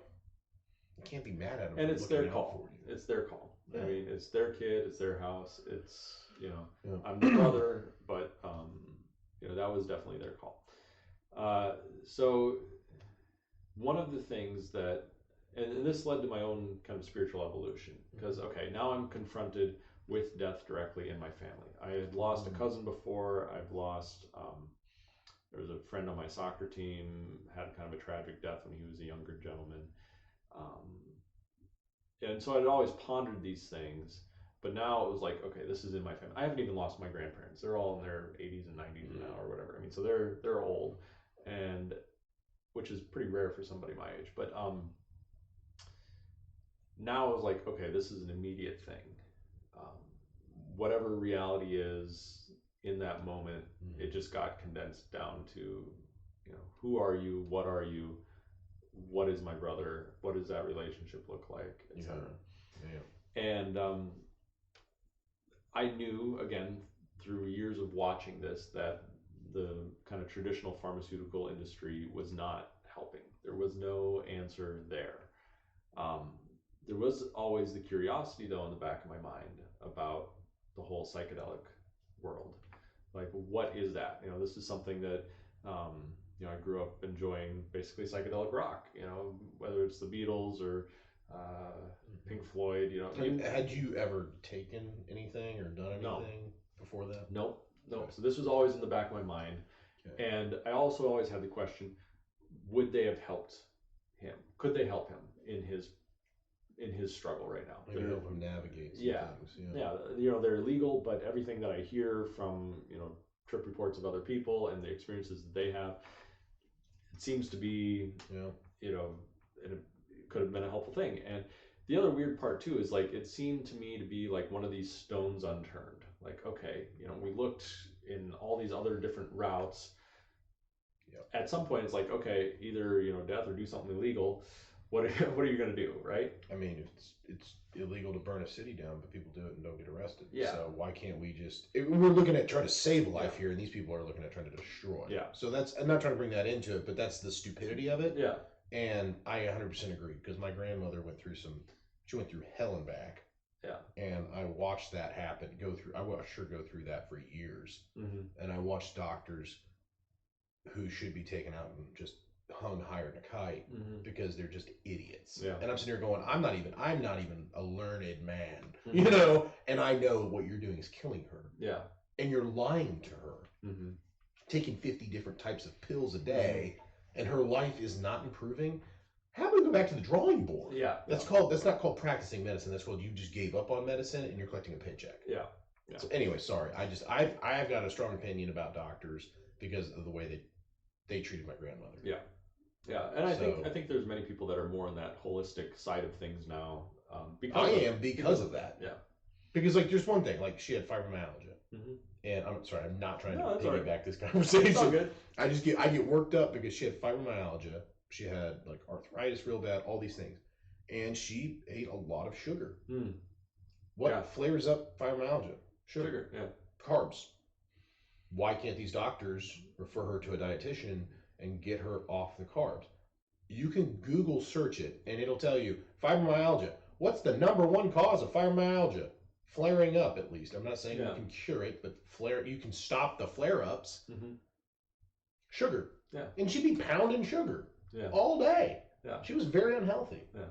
you can't be mad at them. And it's their call. It's their call. Yeah. I mean, it's their kid. It's their house. It's I'm the brother, but that was definitely their call. So one of the things that. And this led to my own kind of spiritual evolution, because, now I'm confronted with death directly in my family. I had lost a cousin before. I've lost, there was a friend on my soccer team, had kind of a tragic death when he was a younger gentleman. And so I'd always pondered these things, but now it was like, this is in my family. I haven't even lost my grandparents. They're all in their 80s and 90s now or whatever. I mean, so they're old, and which is pretty rare for somebody my age. But now it was like, this is an immediate thing. Whatever reality is in that moment, it just got condensed down to, who are you? What are you? What is my brother? What does that relationship look like? Etc. Yeah. And I knew, again, through years of watching this, that the kind of traditional pharmaceutical industry was not helping. There was no answer there. There was always the curiosity, though, in the back of my mind about the whole psychedelic world. Like, what is that? This is something that, I grew up enjoying, basically psychedelic rock, whether it's the Beatles or Pink Floyd, Had you ever taken anything or done anything before that? Nope. So this was always in the back of my mind. Okay. And I also always had the question, would they have helped him? Could they help him in his struggle right now? Maybe help him navigate some things. Yeah. They're illegal, but everything that I hear from, trip reports of other people and the experiences that they have, it seems to be, it could have been a helpful thing. And the other weird part too is, like, it seemed to me to be like one of these stones unturned. Like, we looked in all these other different routes. Yep. At some point it's like, either, death or do something illegal. What are you going to do, right? I mean, it's illegal to burn a city down, but people do it and don't get arrested. Yeah. So why can't we we're looking at trying to save a life here, and these people are looking at trying to destroy. Yeah. So I'm not trying to bring that into it, but that's the stupidity of it. Yeah. And I 100% agree, because my grandmother went through some She went through hell and back. Yeah. And I watched that happen. I watched her go through that for years. And I watched doctors who should be taken out and just hung higher than a kite because they're just idiots. Yeah. And I'm sitting there going, I'm not even a learned man, you know, and I know what you're doing is killing her. Yeah. And you're lying to her, taking 50 different types of pills a day, and her life is not improving. How about we go back to the drawing board? Yeah. That's not called practicing medicine. That's called you just gave up on medicine and you're collecting a paycheck. Yeah. So anyway, sorry. I've got a strong opinion about doctors because of the way they treated my grandmother. Yeah. Yeah. And I think there's many people that are more on that holistic side of things now. Because of that. Yeah. Because like there's one thing, like she had fibromyalgia. And I'm sorry, I'm not trying to piggyback this conversation. It's all good. I get worked up because she had fibromyalgia. She had like arthritis real bad, all these things. And she ate a lot of sugar. What flares up fibromyalgia? Sugar. Yeah. Carbs. Why can't these doctors refer her to a dietitian and get her off the carbs? You can Google search it and it'll tell you fibromyalgia. What's the #1 cause of fibromyalgia? Flaring up, at least. I'm not saying you can cure it, but you can stop the flare-ups. Sugar. Yeah. And she'd be pounding sugar all day. Yeah. She was very unhealthy. Yeah.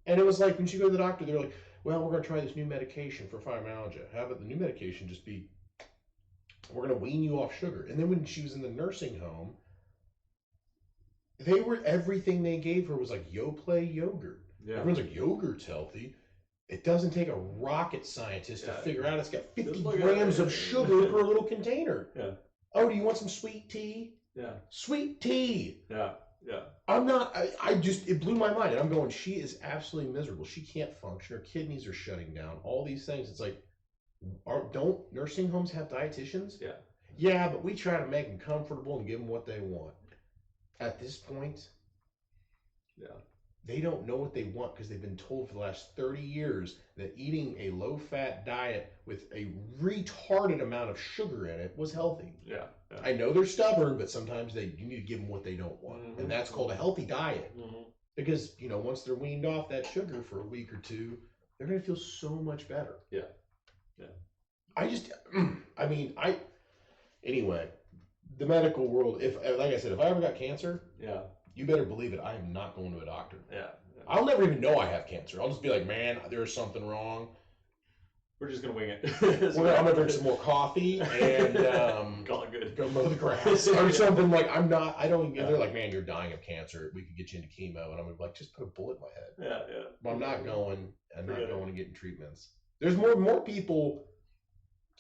And it was like when she go to the doctor, they're like, well, we're going to try this new medication for fibromyalgia. How about the new medication just be, we're going to wean you off sugar. And then when she was in the nursing home, everything they gave her was like Yoplait yogurt. Yeah. Everyone's like, yogurt's healthy. It doesn't take a rocket scientist to figure out it's got 50 grams of sugar per little container. Yeah. Oh, do you want some sweet tea? Yeah. Sweet tea. Yeah. Yeah. It blew my mind. And I'm going, she is absolutely miserable. She can't function. Her kidneys are shutting down. All these things. It's like, don't nursing homes have dietitians? Yeah. Yeah, but we try to make them comfortable and give them what they want. At this point, they don't know what they want because they've been told for the last 30 years that eating a low-fat diet with a retarded amount of sugar in it was healthy. Yeah. I know they're stubborn, but sometimes you need to give them what they don't want. And that's called a healthy diet. Because, once they're weaned off that sugar for a week or two, they're going to feel so much better. Yeah. Anyway, the medical world, like I said, if I ever got cancer, you better believe it, I am not going to a doctor. Yeah. I'll never even know I have cancer. I'll just be like, man, there's something wrong. We're just going to wing it. I'm going to drink some more coffee and call it good. Go mow the grass or something. Like, they're like, man, you're dying of cancer. We could get you into chemo. And I'm like, just put a bullet in my head. Yeah. But I'm not going and getting treatments. There's more people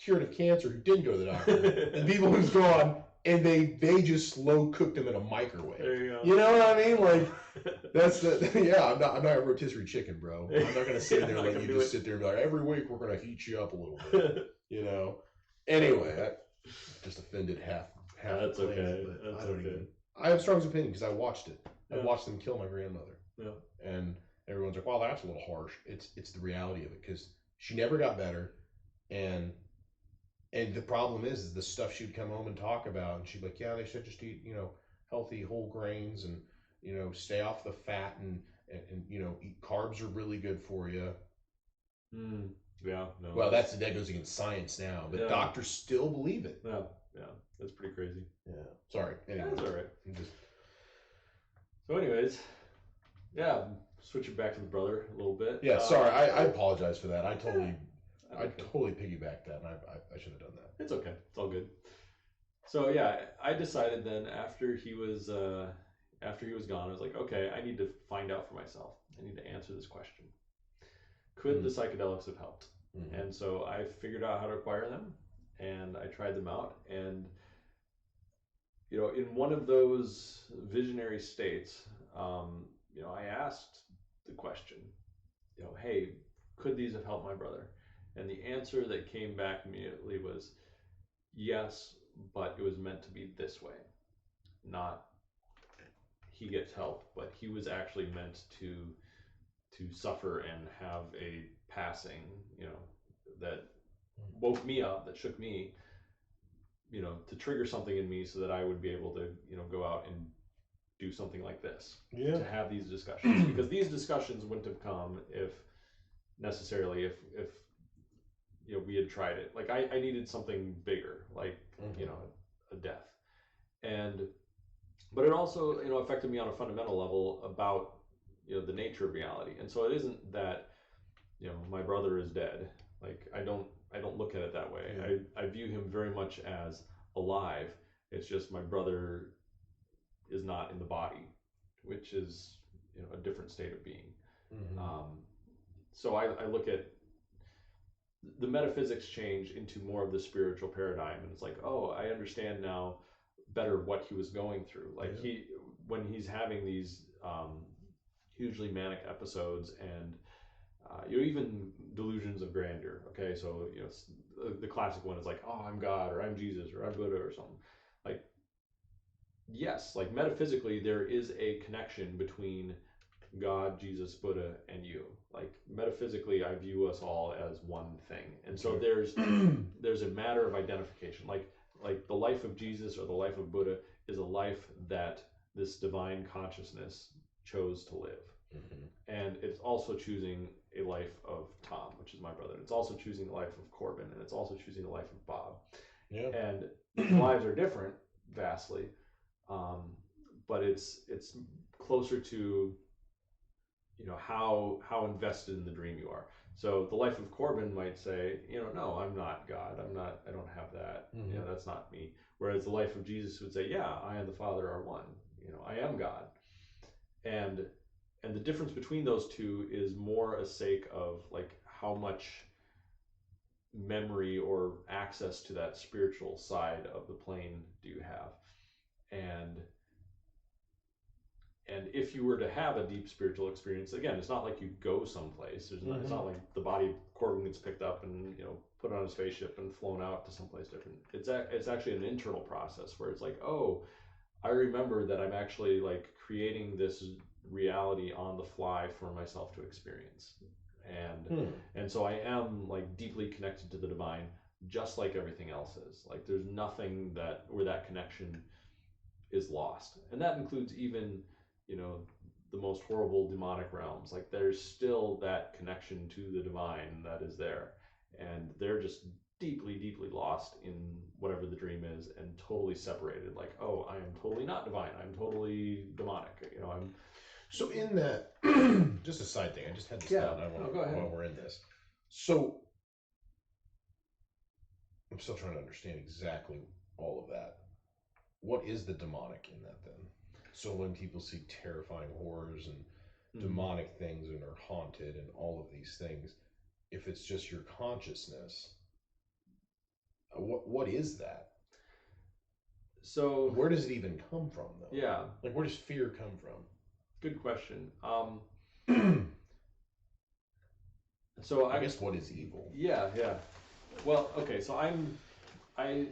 cured of cancer who didn't go to the doctor than people who's gone and they just slow cooked them in a microwave. There you go. You know what I mean? Like I'm not a rotisserie chicken, bro. I'm not gonna sit there and let you just sit there and be like, every week we're gonna heat you up a little bit. Anyway, that just offended half. That's the place, okay. But That's I don't okay. even. I have strong opinion because I watched it. Yeah. I watched them kill my grandmother. Yeah. And everyone's like, "Well, that's a little harsh." It's the reality of it because she never got better, and the problem is the stuff she'd come home and talk about, and she'd be like, "Yeah, they should just eat healthy whole grains and stay off the fat and eat carbs are really good for you." Yeah. No. Well, that goes against science now, but doctors still believe it. Yeah. That's pretty crazy. Yeah. Sorry. Anyway, that's all right. So, anyways, switching back to the brother a little bit. Yeah. Sorry. I apologize for that. I totally piggybacked that, and I should have done that. It's okay. It's all good. So I decided then after he was gone, I was like, okay, I need to find out for myself. I need to answer this question. Could the psychedelics have helped? And so I figured out how to acquire them, and I tried them out. And in one of those visionary states, I asked the question, hey, could these have helped my brother? And the answer that came back immediately was yes, but it was meant to be this way. Not he gets help, but he was actually meant to suffer and have a passing, that woke me up, that shook me, to trigger something in me so that I would be able to, go out and do something like this. To have these discussions. Because these discussions wouldn't have come if necessarily if we had tried it. Like I needed something bigger, like a death, but it also affected me on a fundamental level about the nature of reality. And so it isn't that my brother is dead. Like I don't look at it that way. I view him very much as alive. It's just my brother is not in the body, which is a different state of being. So I look at the metaphysics change into more of the spiritual paradigm, and it's like, oh, I understand now better what he was going through. Like when he's having these hugely manic episodes and even delusions of grandeur. Okay, so the classic one is like, oh, I'm God, or I'm Jesus, or I'm Buddha, or something. Like, yes, like metaphysically there is a connection between God, Jesus, Buddha, and you. Like metaphysically, I view us all as one thing, and so there's a matter of identification. Like the life of Jesus or the life of Buddha is a life that this divine consciousness chose to live, and it's also choosing a life of Tom, which is my brother. It's also choosing the life of Corbin, and it's also choosing the life of Bob. And the lives are different vastly, but it's closer to how invested in the dream you are. So the life of Corbin might say, no, I'm not God. I don't have that. That's not me. Whereas the life of Jesus would say, yeah, I and the Father are one. I am God. And the difference between those two is more a sake of like how much memory or access to that spiritual side of the plane do you have. And if you were to have a deep spiritual experience, again, it's not like you go someplace. It's not like the body of Corbin gets picked up and put on a spaceship and flown out to someplace different. It's actually an internal process where it's like, oh, I remember that I'm actually like creating this reality on the fly for myself to experience, and so I am like deeply connected to the divine, just like everything else is. Like there's nothing where that connection is lost, and that includes even the most horrible demonic realms. Like there's still that connection to the divine that is there, and they're just deeply, deeply lost in whatever the dream is and totally separated. Like, oh, I am totally not divine. I'm totally demonic. I'm. So in that, just a side thing, I just had this thought, and I want go ahead. While we're in this. So I'm still trying to understand exactly all of that. What is the demonic in that then? So when people see terrifying horrors and demonic things and are haunted and all of these things, if it's just your consciousness, what is that? So where does it even come from, though? Yeah. Like, where does fear come from? Good question. So I guess what is evil? Yeah. Well, okay. So I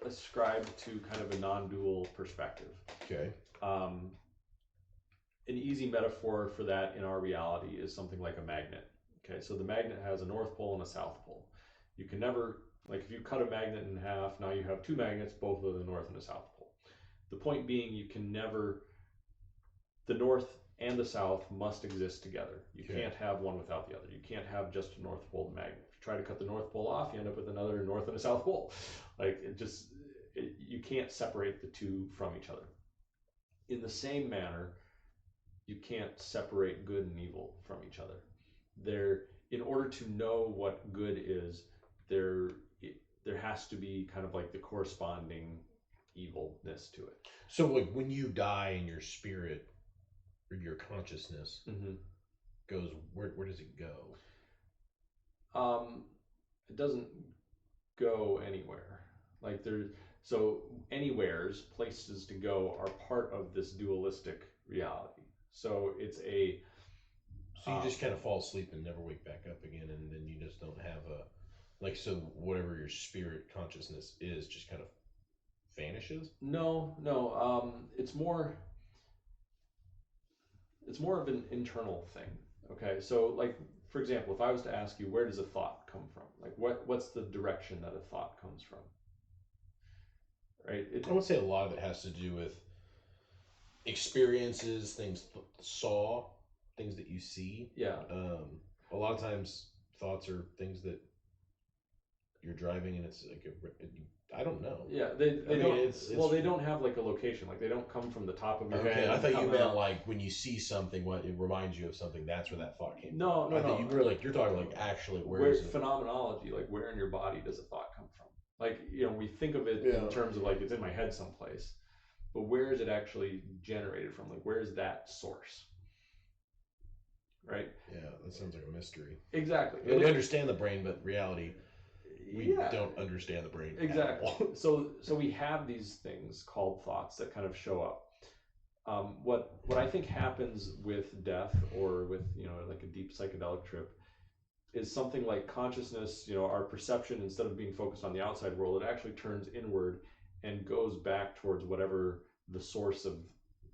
ascribe to kind of a non-dual perspective. Okay. An easy metaphor for that in our reality is something like a magnet. Okay, so the magnet has a north pole and a south pole. You can never, like if you cut a magnet in half, now you have two magnets, both with a north and a south pole. The point being, you can never, the north and the south must exist together. You can't have one without the other. You can't have just a north pole magnet. If you try to cut the north pole off, you end up with another north and a south pole. Like you can't separate the two from each other. In the same manner, you can't separate good and evil from each other. In order to know what good is, there has to be kind of like the corresponding evilness to it. So like when you die and your spirit or your consciousness goes, where does it go? It doesn't go anywhere. Like so anywheres, places to go are part of this dualistic reality. So it's a. So you just kind of fall asleep and never wake back up again, and then you just don't have so whatever your spirit consciousness is just kind of vanishes? No. It's more of an internal thing. Okay, so like for example, if I was to ask you, where does a thought come from? Like what's the direction that a thought comes from? Right. I would say a lot of it has to do with experiences, things that you see. Yeah. A lot of times, thoughts are things that you're driving, and it's like I don't know. Yeah, they don't. They don't have like a location. Like they don't come from the top of your head. Okay, I thought you meant like when you see something, what it reminds you of something. That's where that thought came from. No. I thought you were like you're talking like actually where is it? Phenomenology, like where in your body does a thought come from? Like we think of it in terms of like it's in my head someplace, but where is it actually generated from? Like where is that source? Right. Yeah, that sounds like a mystery. Exactly. We understand the brain, but reality. We don't understand the brain. Exactly. So we have these things called thoughts that kind of show up. What I think happens with death or with like a deep psychedelic trip is something like consciousness. Our perception, instead of being focused on the outside world, it actually turns inward and goes back towards whatever the source of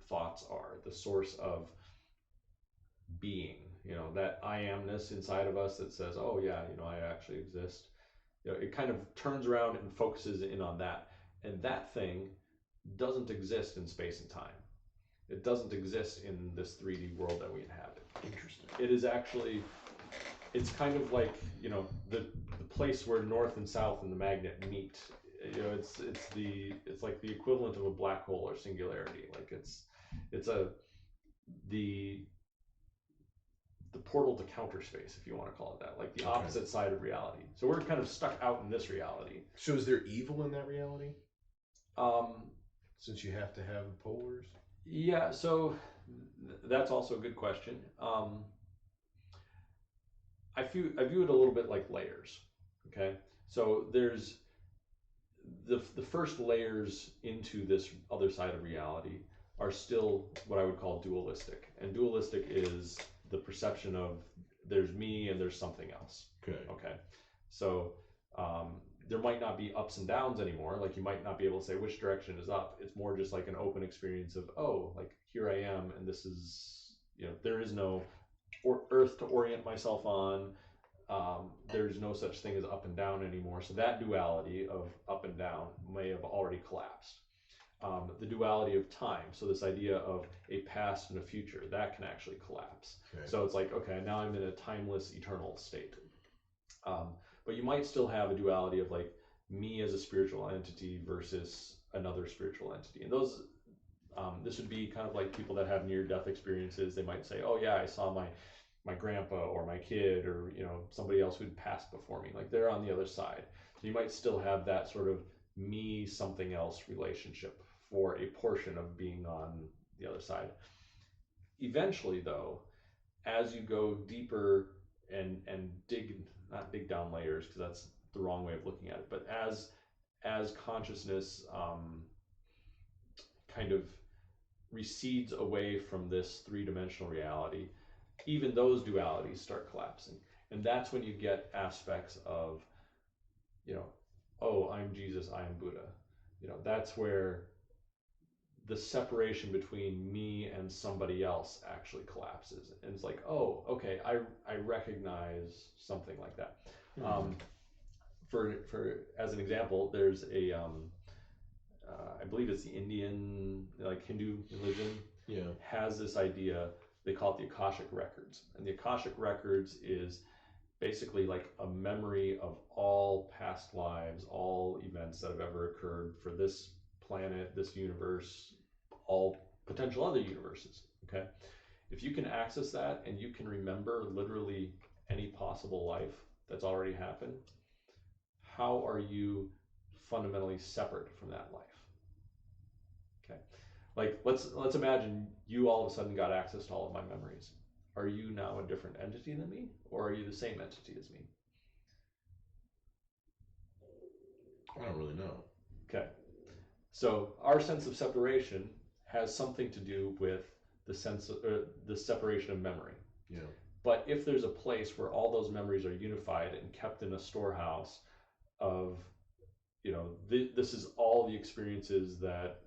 thoughts are, the source of being. That I amness inside of us that says, oh yeah, I actually exist. It kind of turns around and focuses in on that. And that thing doesn't exist in space and time. It doesn't exist in this 3D world that we inhabit. Interesting. It is actually, it's kind of like, the place where north and south and the magnet meet. It's like the equivalent of a black hole or singularity. Like it's the portal to counter space, if you want to call it that, like the opposite side of reality. So we're kind of stuck out in this reality. So is there evil in that reality? Since you have to have the polars? Yeah, so that's also a good question. I view it a little bit like layers. Okay, so there's the first layers into this other side of reality are still what I would call dualistic, and dualistic is the perception of there's me and there's something else. Okay. So there might not be ups and downs anymore. Like you might not be able to say which direction is up. It's more just like an open experience of, oh, like here I am, and this is, there is no earth to orient myself on. There's no such thing as up and down anymore. So that duality of up and down may have already collapsed. The duality of time, so this idea of a past and a future, that can actually collapse. So it's like, okay, now I'm in a timeless, eternal state. But you might still have a duality of like me as a spiritual entity versus another spiritual entity. And those, this would be kind of like people that have near-death experiences. They might say, oh yeah, I saw my grandpa or my kid or somebody else who'd passed before me. Like they're on the other side. So you might still have that sort of me something else relationship for a portion of being on the other side. Eventually, though, as you go deeper and not dig down layers, because that's the wrong way of looking at it, but as consciousness kind of recedes away from this three-dimensional reality, even those dualities start collapsing. And that's when you get aspects of, oh, I'm Jesus, I am Buddha. That's where the separation between me and somebody else actually collapses. And it's like, oh, okay, I recognize something like that. For as an example, there's a I believe it's the Indian, like Hindu religion, has this idea. They call it the Akashic records, and the Akashic records is basically like a memory of all past lives, all events that have ever occurred for this planet, this universe, all potential other universes. Okay, if you can access that and you can remember literally any possible life that's already happened, how are you fundamentally separate from that life? Okay, like let's imagine you all of a sudden got access to all of my memories. Are you now a different entity than me, or are you the same entity as me? I don't really know. Okay, so our sense of separation has something to do with the sense of the separation of memory. Yeah. But if there's a place where all those memories are unified and kept in a storehouse of, this is all the experiences that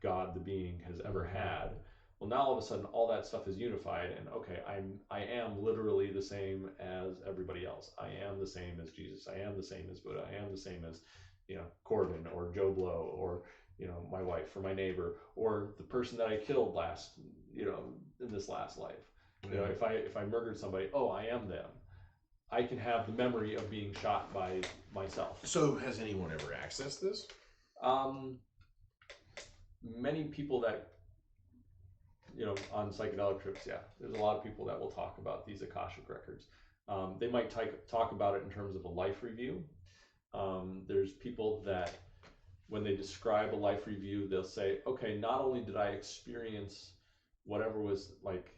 God, the being, has ever had. Well, now all of a sudden, all that stuff is unified, and okay, I am literally the same as everybody else. I am the same as Jesus. I am the same as Buddha. I am the same as, Corbin or Joe Blow or my wife or my neighbor or the person that I killed in this last life. You know, if I murdered somebody, oh, I am them. I can have the memory of being shot by myself. So has anyone ever accessed this? Many people that, you know, on psychedelic trips, yeah, there's a lot of people that will talk about these Akashic records. They might talk about it in terms of a life review. There's people that, when they describe a life review, they'll say, okay, not only did I experience whatever was like,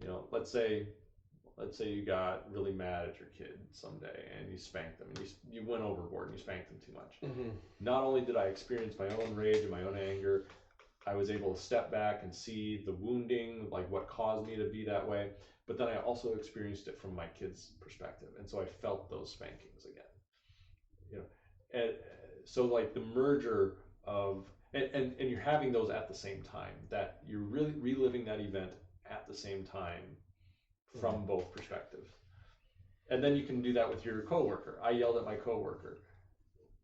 you know, let's say you got really mad at your kid someday and you spanked them and you went overboard and you spanked them too much. Mm-hmm. Not only did I experience my own rage and my own anger, I was able to step back and see the wounding, like what caused me to be that way, but then I also experienced it from my kid's perspective, and so I felt those spankings again. You know, and so like the merger of and you're having those at the same time, that you're really reliving that event at the same time from both perspectives. And then you can do that with your coworker. I yelled at my coworker.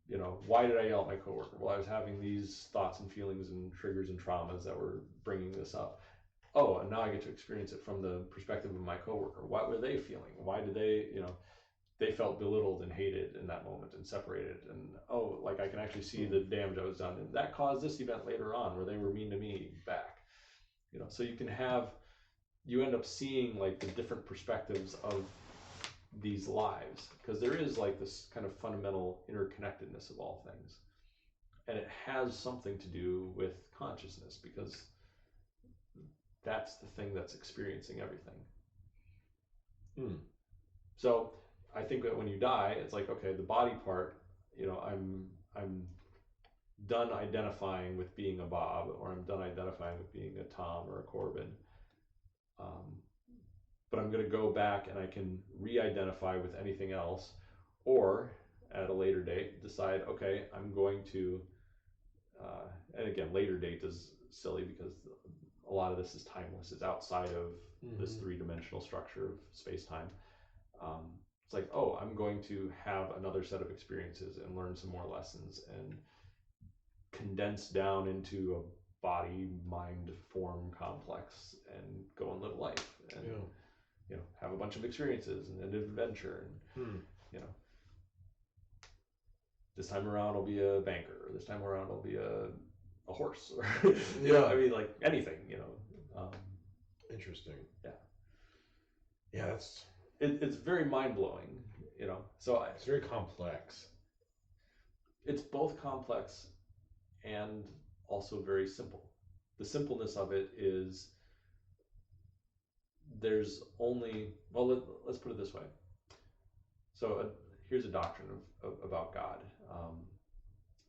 You know, why did I yell at my coworker? Well, I was having these thoughts and feelings and triggers and traumas that were bringing this up. Oh, and now I get to experience it from the perspective of my coworker. What were they feeling? Why did they, you know, they felt belittled and hated in that moment and separated. And oh, like I can actually see the damage I was done. And that caused this event later on where they were mean to me back. You know, so you end up seeing like the different perspectives of these lives, because there is like this kind of fundamental interconnectedness of all things, and it has something to do with consciousness, because that's the thing that's experiencing everything. So I think that when you die, it's like, okay, the body part, you know, I'm done identifying with being a Bob, or I'm done identifying with being a Tom or a Corbin. But I'm going to go back and I can re-identify with anything else, or at a later date decide, okay, I'm going to, and again, later date is silly because a lot of this is timeless. It's outside of this three-dimensional structure of space-time. It's like, oh, I'm going to have another set of experiences and learn some more lessons and condense down into a body, mind, form complex and go and live life. And you know, have a bunch of experiences and an adventure, and you know, this time around I'll be a banker, or this time around I'll be a horse, or you know, I mean, like anything, you know. Interesting. Yeah, it's very mind blowing, you know. So it's very complex. It's both complex and also very simple. The simpleness of it is, there's only, well, let's put it this way. So here's a doctrine about God.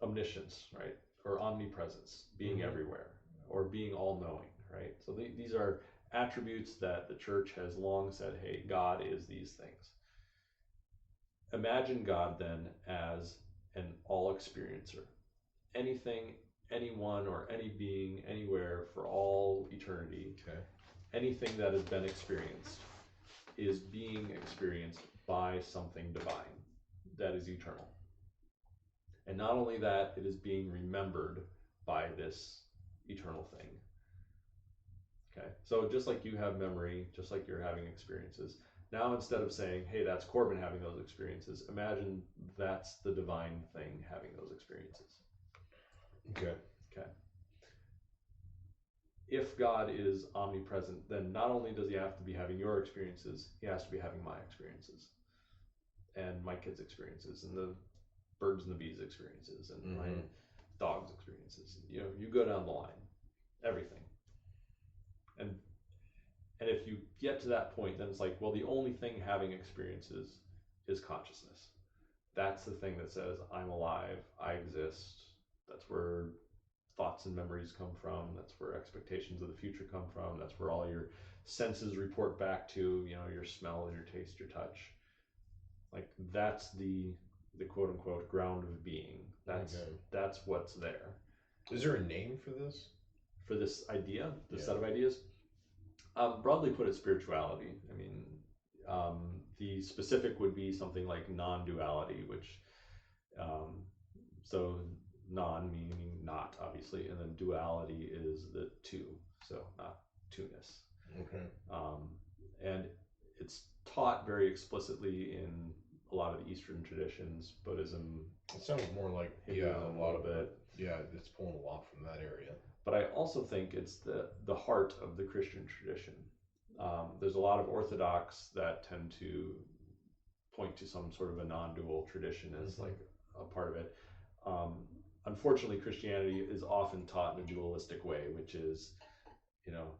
Omniscience, right? Or omnipresence, being everywhere, or being all-knowing, right? So these are attributes that the church has long said, hey, God is these things. Imagine God then as an all-experiencer. Anything, anyone, or any being, anywhere, for all eternity. Okay. Anything that has been experienced is being experienced by something divine that is eternal. And not only that, it is being remembered by this eternal thing. Okay, so just like you have memory, just like you're having experiences, now instead of saying, hey, that's Corbin having those experiences, imagine that's the divine thing having those experiences. Okay. If God is omnipresent, then not only does he have to be having your experiences, he has to be having my experiences and my kids' experiences and the birds and the bees experiences and my dog's experiences. You know, you go down the line, everything. And if you get to that point, then it's like, well, the only thing having experiences is consciousness. That's the thing that says, I'm alive, I exist. That's where thoughts and memories come from. That's where expectations of the future come from. That's where all your senses report back to, you know, your smell, your taste, your touch. Like, that's the quote unquote ground of being. That's what's there. Is there a name for this? For this idea, this set of ideas? Broadly put, it's spirituality. I mean, the specific would be something like non-duality, which, so non meaning not, obviously, and then duality is the two, so not two-ness. Okay. taught very explicitly in a lot of the Eastern traditions. Buddhism. It sounds more like Hinduism, a lot of it. Yeah, it's pulling a lot from that area. But I also think it's the heart of the Christian tradition. There's a lot of Orthodox that tend to point to some sort of a non-dual tradition as like a part of it. Unfortunately, Christianity is often taught in a dualistic way, which is, you know,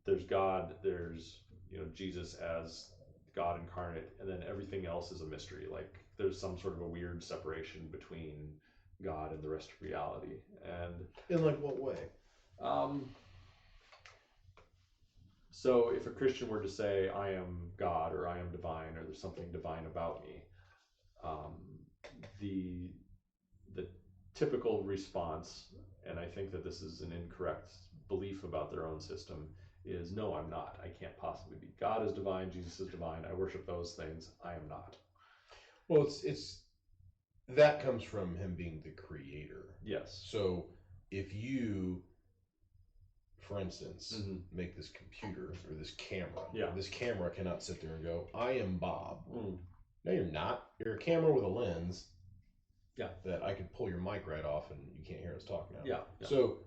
there's God, there's, you know, Jesus as God incarnate, and then everything else is a mystery. Like there's some sort of a weird separation between God and the rest of reality. And in like what way? So if a Christian were to say, I am God, or I am divine, or there's something divine about me, the typical response, and I think that this is an incorrect belief about their own system, is no, I'm not. I can't possibly be. God is divine, Jesus is divine, I worship those things, I am not. Well, it's that comes from him being the creator. Yes. So if you, for instance, make this computer or this camera, this camera cannot sit there and go, I am Bob. No, you're not. You're a camera with a lens. Yeah. That I could pull your mic right off and you can't hear us talk now. Yeah. So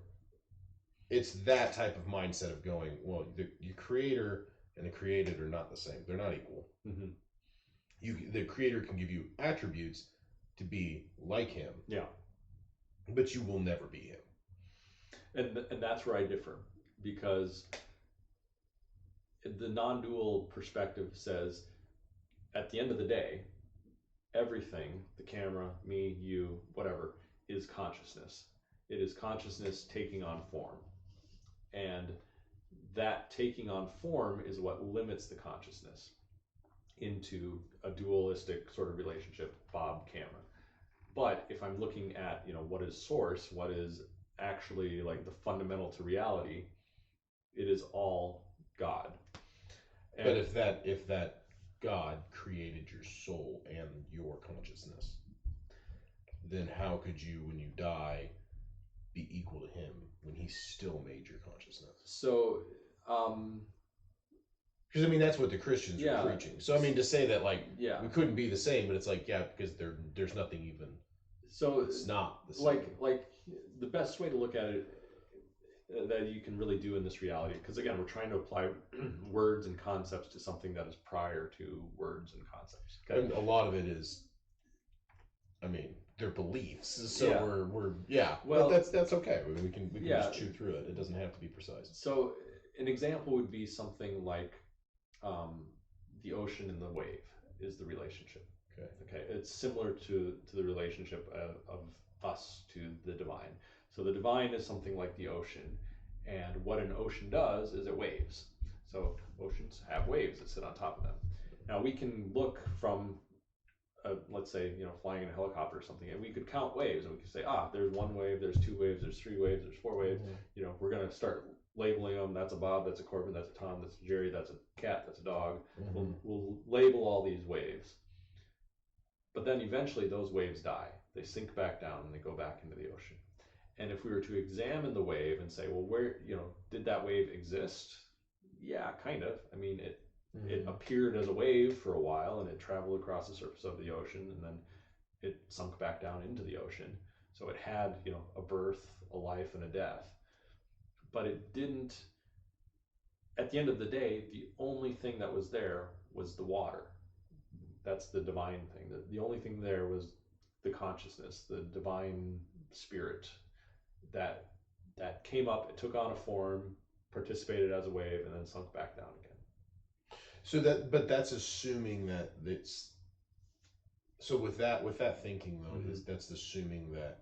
it's that type of mindset of going, well, the creator and the created are not the same. They're not equal. The creator can give you attributes to be like him. Yeah. But you will never be him. And that's where I differ, because the non-dual perspective says, at the end of the day, everything, the camera, me, you, whatever, is consciousness. It is consciousness taking on form. And that taking on form is what limits the consciousness into a dualistic sort of relationship, Bob, camera. But if I'm looking at, you know, what is source, what is actually like the fundamental to reality, it is all God. And but if that God created your soul and your consciousness, then how could you, when you die, be equal to him when he still made your consciousness? So, because I mean that's what the Christians are preaching. So I mean to say that like we couldn't be the same, but it's like because there's nothing even. So it's not the same. Like the best way to look at it that you can really do in this reality, because again we're trying to apply words and concepts to something that is prior to words and concepts. Okay? And a lot of it is, I mean, their beliefs. So we're well, but that's okay. I mean, we can just chew through it. It doesn't have to be precise. So an example would be something like the ocean and the wave is the relationship. Okay, it's similar to the relationship of us to the divine. So the divine is something like the ocean, and what an ocean does is it waves. So oceans have waves that sit on top of them. Now we can look from, let's say, you know, flying in a helicopter or something, and we could count waves, and we could say, there's one wave, there's two waves, there's three waves, there's four waves. You know, we're gonna start labeling them. That's a Bob, that's a Corbin, that's a Tom, that's a Jerry, that's a cat, that's a dog. We'll label all these waves. But then eventually those waves die. They sink back down and they go back into the ocean. And if we were to examine the wave and say, well, where, you know, did that wave exist? Yeah, kind of. I mean, it appeared as a wave for a while and it traveled across the surface of the ocean and then it sunk back down into the ocean. So it had, you know, a birth, a life, and a death. But it didn't, at the end of the day, the only thing that was there was the water. That's the divine thing. The only thing there was the consciousness, the divine spirit that came up, it took on a form, participated as a wave, and then sunk back down again. So but that's assuming that it's. So with that thinking though, that's assuming that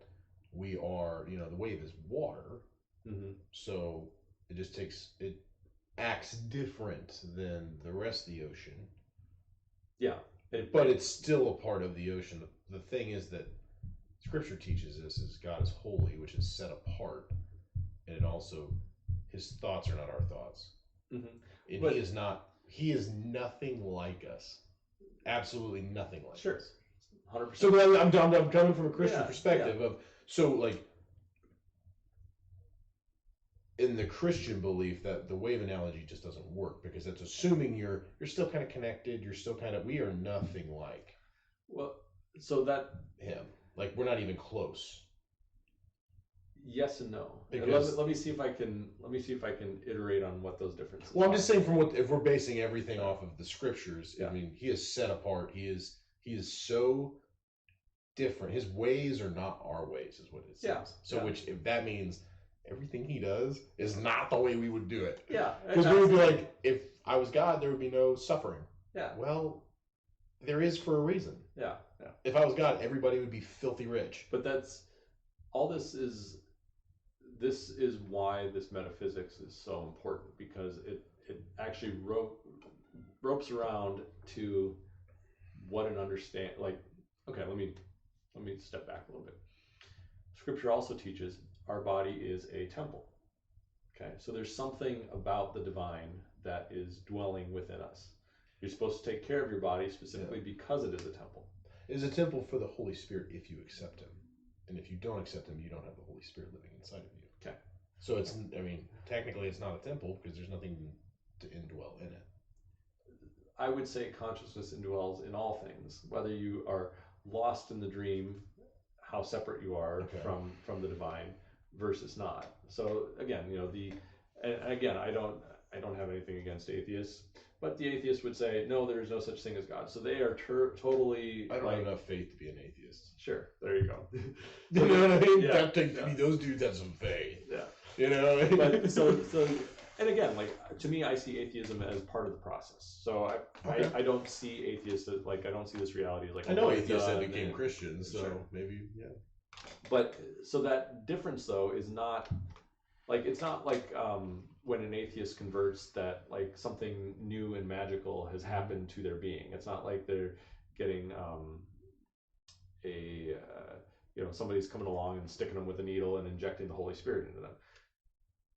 we are, you know, the wave is water. So it acts different than the rest of the ocean. Yeah. But it's still a part of the ocean. The thing is that Scripture teaches us is God is holy, which is set apart, and it also, his thoughts are not our thoughts, and but, he is nothing like us, absolutely nothing like us. 100%. So I'm coming from a Christian perspective of, so like, in the Christian belief, that the wave analogy just doesn't work, because it's assuming you're still kind of connected. You're still kind of, we are nothing like Well, so that him. Like, we're not even close. yes and no. Because let me see if I can iterate on what those differences well, I'm are. just saying, if we're basing everything off of the scriptures, Yeah. I mean, he is set apart. He is so different. His ways are not our ways, is what it says. Yeah. So which, if that means everything he does is not the way we would do it. Yeah. Because we would be like, if I was God, there would be no suffering. Yeah. Well, there is, for a reason. Yeah. Yeah. If I was God, everybody would be filthy rich. But that's all. This is why this metaphysics is so important, because it actually ropes around to what an understand. Like, okay, let me step back a little bit. Scripture also teaches our body is a temple. Okay, so there's something about the divine that is dwelling within us. You're supposed to take care of your body specifically because it is a temple. It is a temple for the Holy Spirit if you accept Him. And if you don't accept Him, you don't have the Holy Spirit living inside of you. Okay. So it's, I mean, technically it's not a temple because there's nothing to indwell in it. I would say consciousness indwells in all things, whether you are lost in the dream, how separate you are from the divine versus not. So again, and again, I don't have anything against atheists, but the atheist would say, no, there is no such thing as God. So they are totally. I don't have enough faith to be an atheist. Sure, there you go. You know what I mean? Yeah, I mean, those dudes have some faith. Yeah. You know. But so and again, like, to me, I see atheism as part of the process. So I don't see atheists as, like, I don't see this reality as like. I know atheists that became Christians, so sure. maybe But so that difference though is not like, it's not like when an atheist converts that like something new and magical has happened to their being. It's not like they're getting somebody's coming along and sticking them with a needle and injecting the Holy Spirit into them.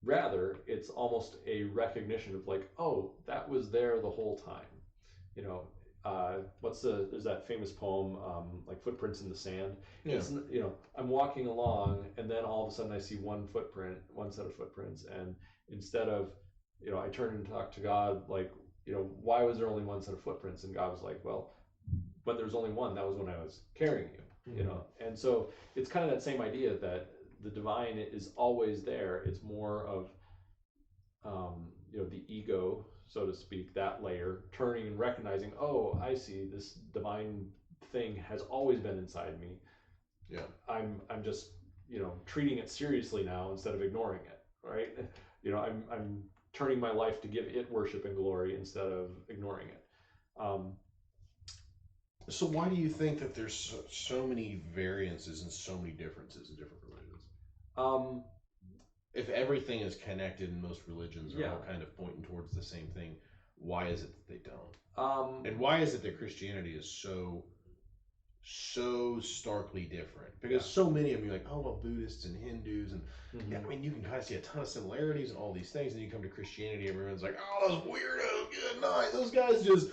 Rather, it's almost a recognition of like, oh, that was there the whole time. There's that famous poem, like Footprints in the Sand. Yeah. It's, I'm walking along and then all of a sudden I see one set of footprints, and instead of, I turn and talk to God, like, why was there only one set of footprints? And God was like, well, but there's only one. That was when I was carrying you, And so it's kind of that same idea that the divine is always there. It's more of, the ego, so to speak, that layer, turning and recognizing, oh, I see, this divine thing has always been inside me. Yeah. I'm just, treating it seriously now instead of ignoring it, right? I'm turning my life to give it worship and glory instead of ignoring it. So why do you think that there's so many variances and so many differences in different religions? If everything is connected and most religions are all kind of pointing towards the same thing, why is it that they don't? And why is it that Christianity is so starkly different? Because so many of them, you're like, oh, well, Buddhists and Hindus, and I mean, you can kind of see a ton of similarities and all these things, and you come to Christianity, everyone's like, oh, those weirdos, good night, those guys just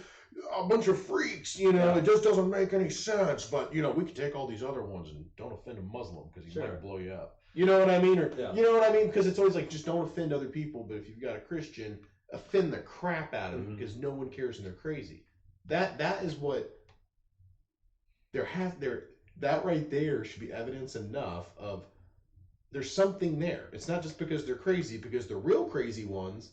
a bunch of freaks, it just doesn't make any sense. But we could take all these other ones and don't offend a Muslim because he might blow you up. You know what I mean? Or you know what I mean? Because it's always like, just don't offend other people. But if you've got a Christian, offend the crap out of them because no one cares and they're crazy. That is what that right there should be evidence enough of there's something there. It's not just because they're crazy, because the real crazy ones,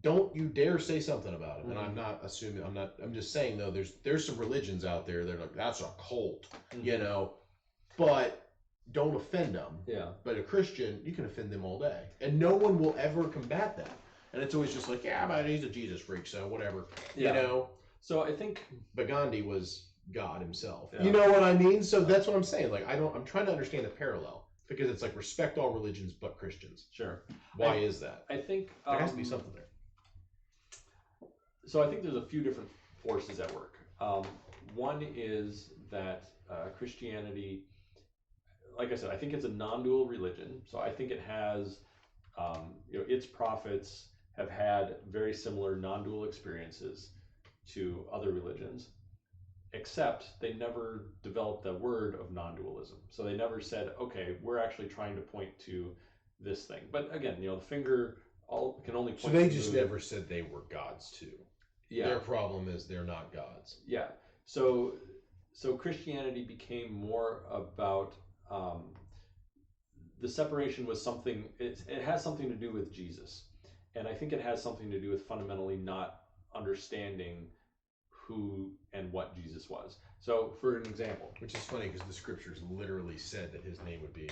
don't you dare say something about them. And I'm not assuming, I'm just saying though, there's some religions out there that are like, that's a cult, but don't offend them. Yeah. But a Christian, you can offend them all day. And no one will ever combat that. And it's always just like, yeah, but he's a Jesus freak, so whatever. So I think, but Gandhi was God himself. You know what I mean? So that's what I'm saying. Like, I'm trying to understand the parallel. Because it's like, respect all religions but Christians. Sure. Why is that? I think there has to be something there. So I think there's a few different forces at work. One is that Christianity, like I said, I think it's a non-dual religion. So I think it has, its prophets have had very similar non-dual experiences to other religions, except they never developed the word of non-dualism. So they never said, okay, we're actually trying to point to this thing. But again, the finger can only point. So they just never said they were gods too. Yeah. Their problem is they're not gods. Yeah. So Christianity became more about the separation was something. It has something to do with Jesus, and I think it has something to do with fundamentally not understanding who and what Jesus was. So, for an example, which is funny because the scriptures literally said that his name would be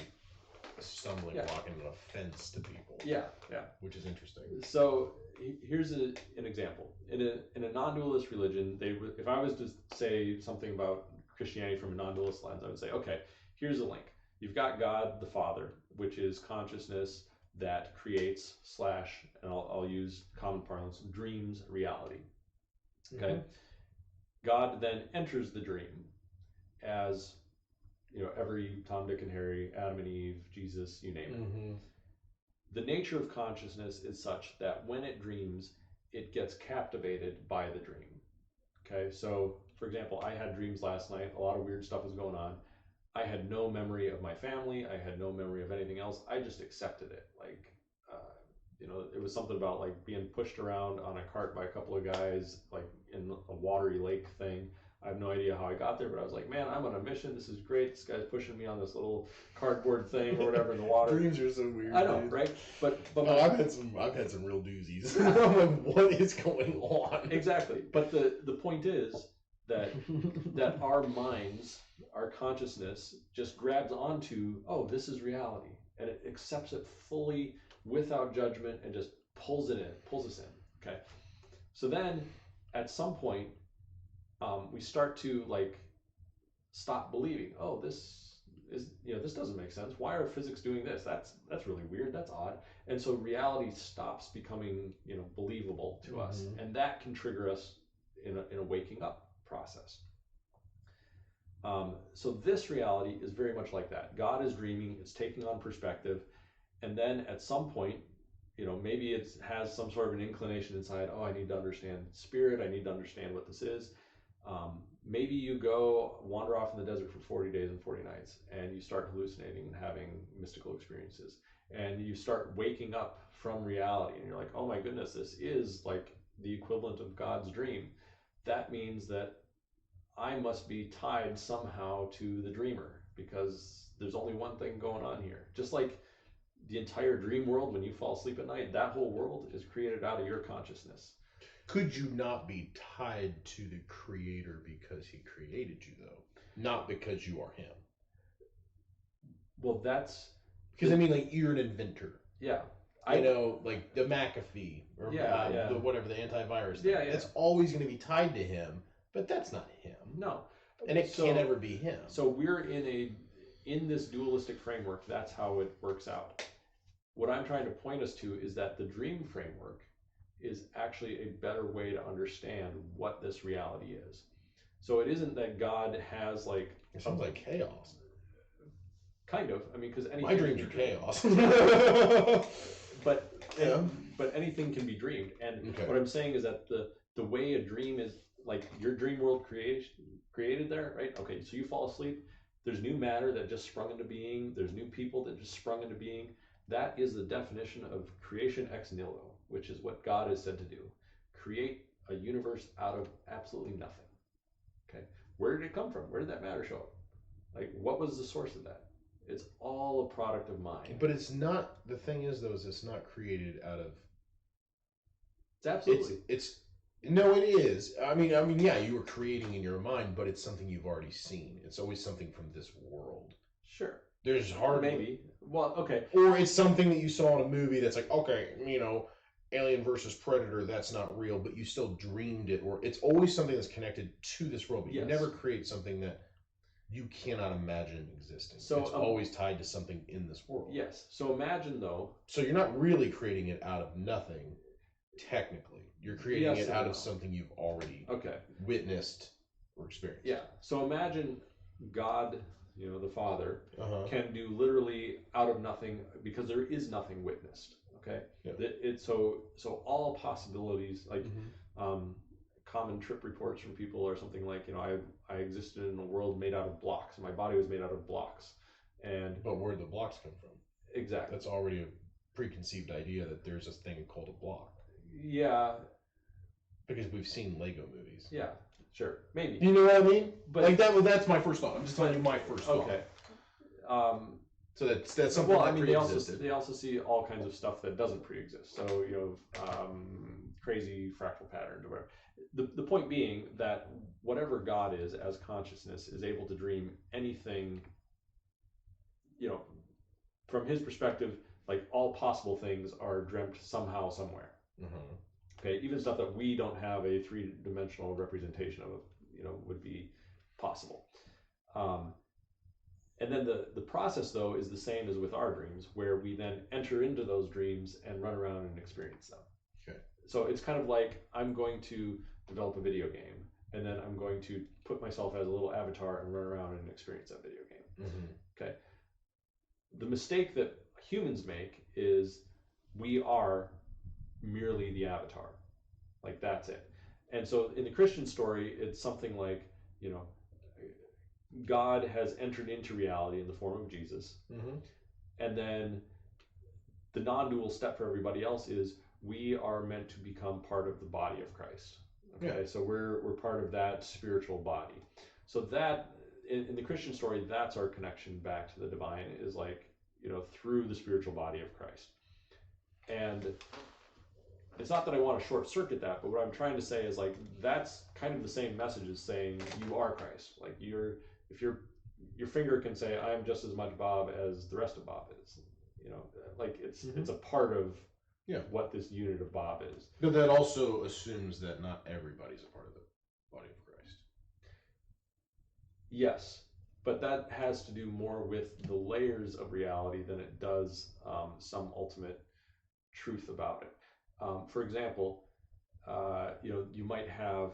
a stumbling block and an offense to people. Yeah. Which is interesting. So here's an example. In a non-dualist religion, if I was to say something about Christianity from a non-dualist lens, I would say, okay, here's a link. You've got God the Father, which is consciousness that creates / and I'll use common parlance, dreams reality. Okay. God then enters the dream as every Tom, Dick, and Harry, Adam and Eve, Jesus, you name it. The nature of consciousness is such that when it dreams, it gets captivated by the dream. Okay, so for example, I had dreams last night. A lot of weird stuff was going on. I had no memory of my family. I had no memory of anything else. I just accepted it. Like, it was something about like being pushed around on a cart by a couple of guys, like in a watery lake thing. I have no idea how I got there, but I was like, man, I'm on a mission. This is great. This guy's pushing me on this little cardboard thing or whatever in the water. Dreams are so weird. I know, dude. Right? But I've had some real doozies. I'm like, what is going on? Exactly. But the point is that our minds, our consciousness, just grabs onto, oh, this is reality, and it accepts it fully without judgment and just pulls us in. Okay. So then, at some point, we start to like stop believing. Oh, this doesn't make sense. Why are physics doing this? That's really weird. That's odd. And so reality stops becoming believable to us, and that can trigger us in a waking up process. So this reality is very much like that. God is dreaming. It's taking on perspective, and then at some point, maybe it has some sort of an inclination inside. Oh, I need to understand spirit. I need to understand what this is. Maybe you go wander off in the desert for 40 days and 40 nights, and you start hallucinating and having mystical experiences, and you start waking up from reality, and you're like, oh my goodness, this is like the equivalent of God's dream. That means that I must be tied somehow to the dreamer, because there's only one thing going on here. Just like the entire dream world, when you fall asleep at night, that whole world is created out of your consciousness. Could you not be tied to the creator because he created you, though? Not because you are him. Well, that's... Because, I mean, like, you're an inventor. Yeah. I know, like, the McAfee, or the whatever, the antivirus thing. Yeah. It's always going to be tied to him, but that's not him. No. And it can't ever be him. So we're in this dualistic framework. That's how it works out. What I'm trying to point us to is that the dream framework is actually a better way to understand what this reality is. So it isn't that God has like... It sounds like chaos. Kind of. I mean, because anything... My dreams are chaos. But anything can be dreamed. And what I'm saying is that the way a dream is, like your dream world created there, right? Okay, so you fall asleep. There's new matter that just sprung into being. There's new people that just sprung into being. That is the definition of creation ex nihilo, which is what God is said to do. Create a universe out of absolutely nothing. Okay, where did it come from? Where did that matter show up? Like, what was the source of that? It's all a product of mind. But it's not, the thing is, though, is it's not created out of... It's absolutely... No, it is. I mean, yeah, you were creating in your mind, but it's something you've already seen. It's always something from this world. Sure. There's hardly... Maybe. Well, okay. Or it's something that you saw in a movie that's like, okay, Alien versus Predator, that's not real, but you still dreamed it. Or it's always something that's connected to this world, but you never create something that you cannot imagine existing. So it's always tied to something in this world. Yes. So imagine, though... So you're not really creating it out of nothing, technically. You're creating it out of something you've already witnessed or experienced. Yeah. So imagine God, the Father, can do literally out of nothing, because there is nothing witnessed. Okay. Yeah. So all possibilities, like common trip reports from people or something like, I existed in a world made out of blocks. My body was made out of blocks. But where did the blocks come from? Exactly. That's already a preconceived idea that there's this thing called a block. Yeah. Because we've seen Lego movies. Yeah, sure, maybe. You know what I mean? But like that's my first thought. I'm just telling you my first thought. Okay. So that's something. Well, I that mean, they also see all kinds of stuff that doesn't pre-exist. So crazy fractal patterns or whatever. The point being that whatever God is as consciousness is able to dream anything. From his perspective, like all possible things are dreamt somehow, somewhere. Mm-hmm. Okay, even stuff that we don't have a three-dimensional representation of, would be possible. And then the process, though, is the same as with our dreams, where we then enter into those dreams and run around and experience them. Okay. So it's kind of like I'm going to develop a video game, and then I'm going to put myself as a little avatar and run around and experience that video game. Mm-hmm. Okay. The mistake that humans make is we are merely the avatar. Like, that's it. And so in the Christian story, it's something like, God has entered into reality in the form of Jesus. Mm-hmm. And then the non-dual step for everybody else is we are meant to become part of the body of Christ. Okay, yeah. So we're part of that spiritual body. So that in the Christian story, that's our connection back to the divine, is like, through the spiritual body of Christ. And it's not that I want to short circuit that, but what I'm trying to say is, like, that's kind of the same message as saying you are Christ. Like, if your finger can say I'm just as much Bob as the rest of Bob is, like it's a part of what this unit of Bob is. But that also assumes that not everybody's a part of the body of Christ. Yes, but that has to do more with the layers of reality than it does some ultimate truth about it. For example, you might have,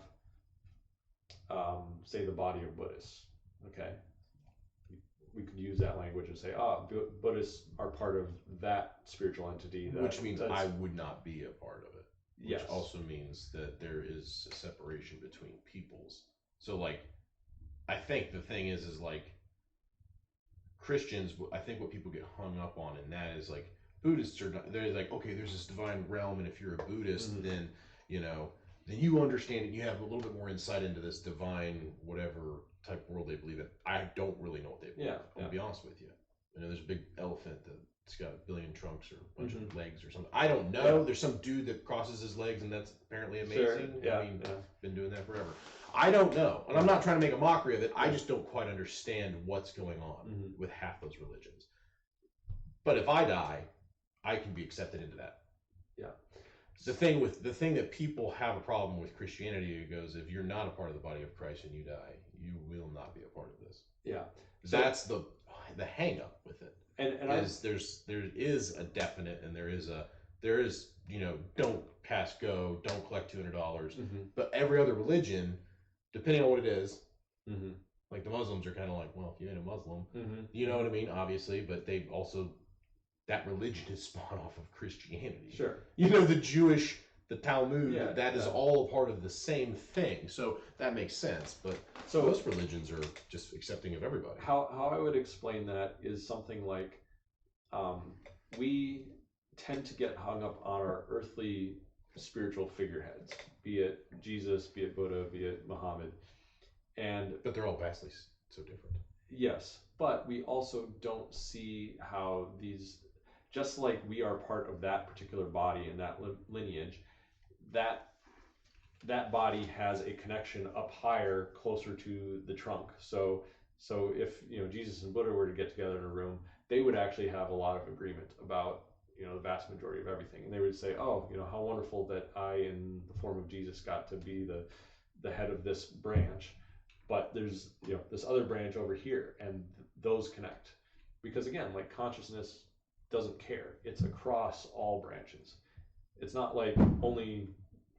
say, the body of Buddhists. Okay, we could use that language and say, Buddhists are part of that spiritual entity. Which means I would not be a part of it. Which yes. also means that there is a separation between peoples. So, like, I think the thing is like, Christians, I think what people get hung up on in that is, like, Buddhists are not, they're like, okay, there's this divine realm, and if you're a Buddhist, mm-hmm. then you understand it. You have a little bit more insight into this divine whatever type world they believe in. I don't really know what they believe. I'll be honest with you. There's a big elephant that's got a billion trunks or a bunch of legs or something. I don't know. There's some dude that crosses his legs, and that's apparently amazing. Sure. Yeah. Been doing that forever. I don't know, and I'm not trying to make a mockery of it. I just don't quite understand what's going on with half those religions. But if I die, I can be accepted into that. Yeah. The thing that people have a problem with Christianity, it goes, if you're not a part of the body of Christ and you die, you will not be a part of this. Yeah. That's the hang up with it. And there is a definite, and there is don't pass go, don't collect $200. But every other religion, depending on what it is, like the Muslims are kind of like, well, if you ain't a Muslim, you know what I mean, obviously, but they also, that religion is spawned off of Christianity. Sure. The Jewish, the Talmud, that is all a part of the same thing. So that makes sense. But so most religions are just accepting of everybody. How I would explain that is something like, we tend to get hung up on our earthly spiritual figureheads, be it Jesus, be it Buddha, be it Muhammad. But they're all vastly so different. Yes, but we also don't see how these, just like we are part of that particular body and that lineage, that body has a connection up higher, closer to the trunk. So if Jesus and Buddha were to get together in a room, they would actually have a lot of agreement about the vast majority of everything, and they would say, how wonderful that I, in the form of Jesus, got to be the head of this branch, but there's this other branch over here, and those connect, because again, like, consciousness doesn't care. It's across all branches. It's not like only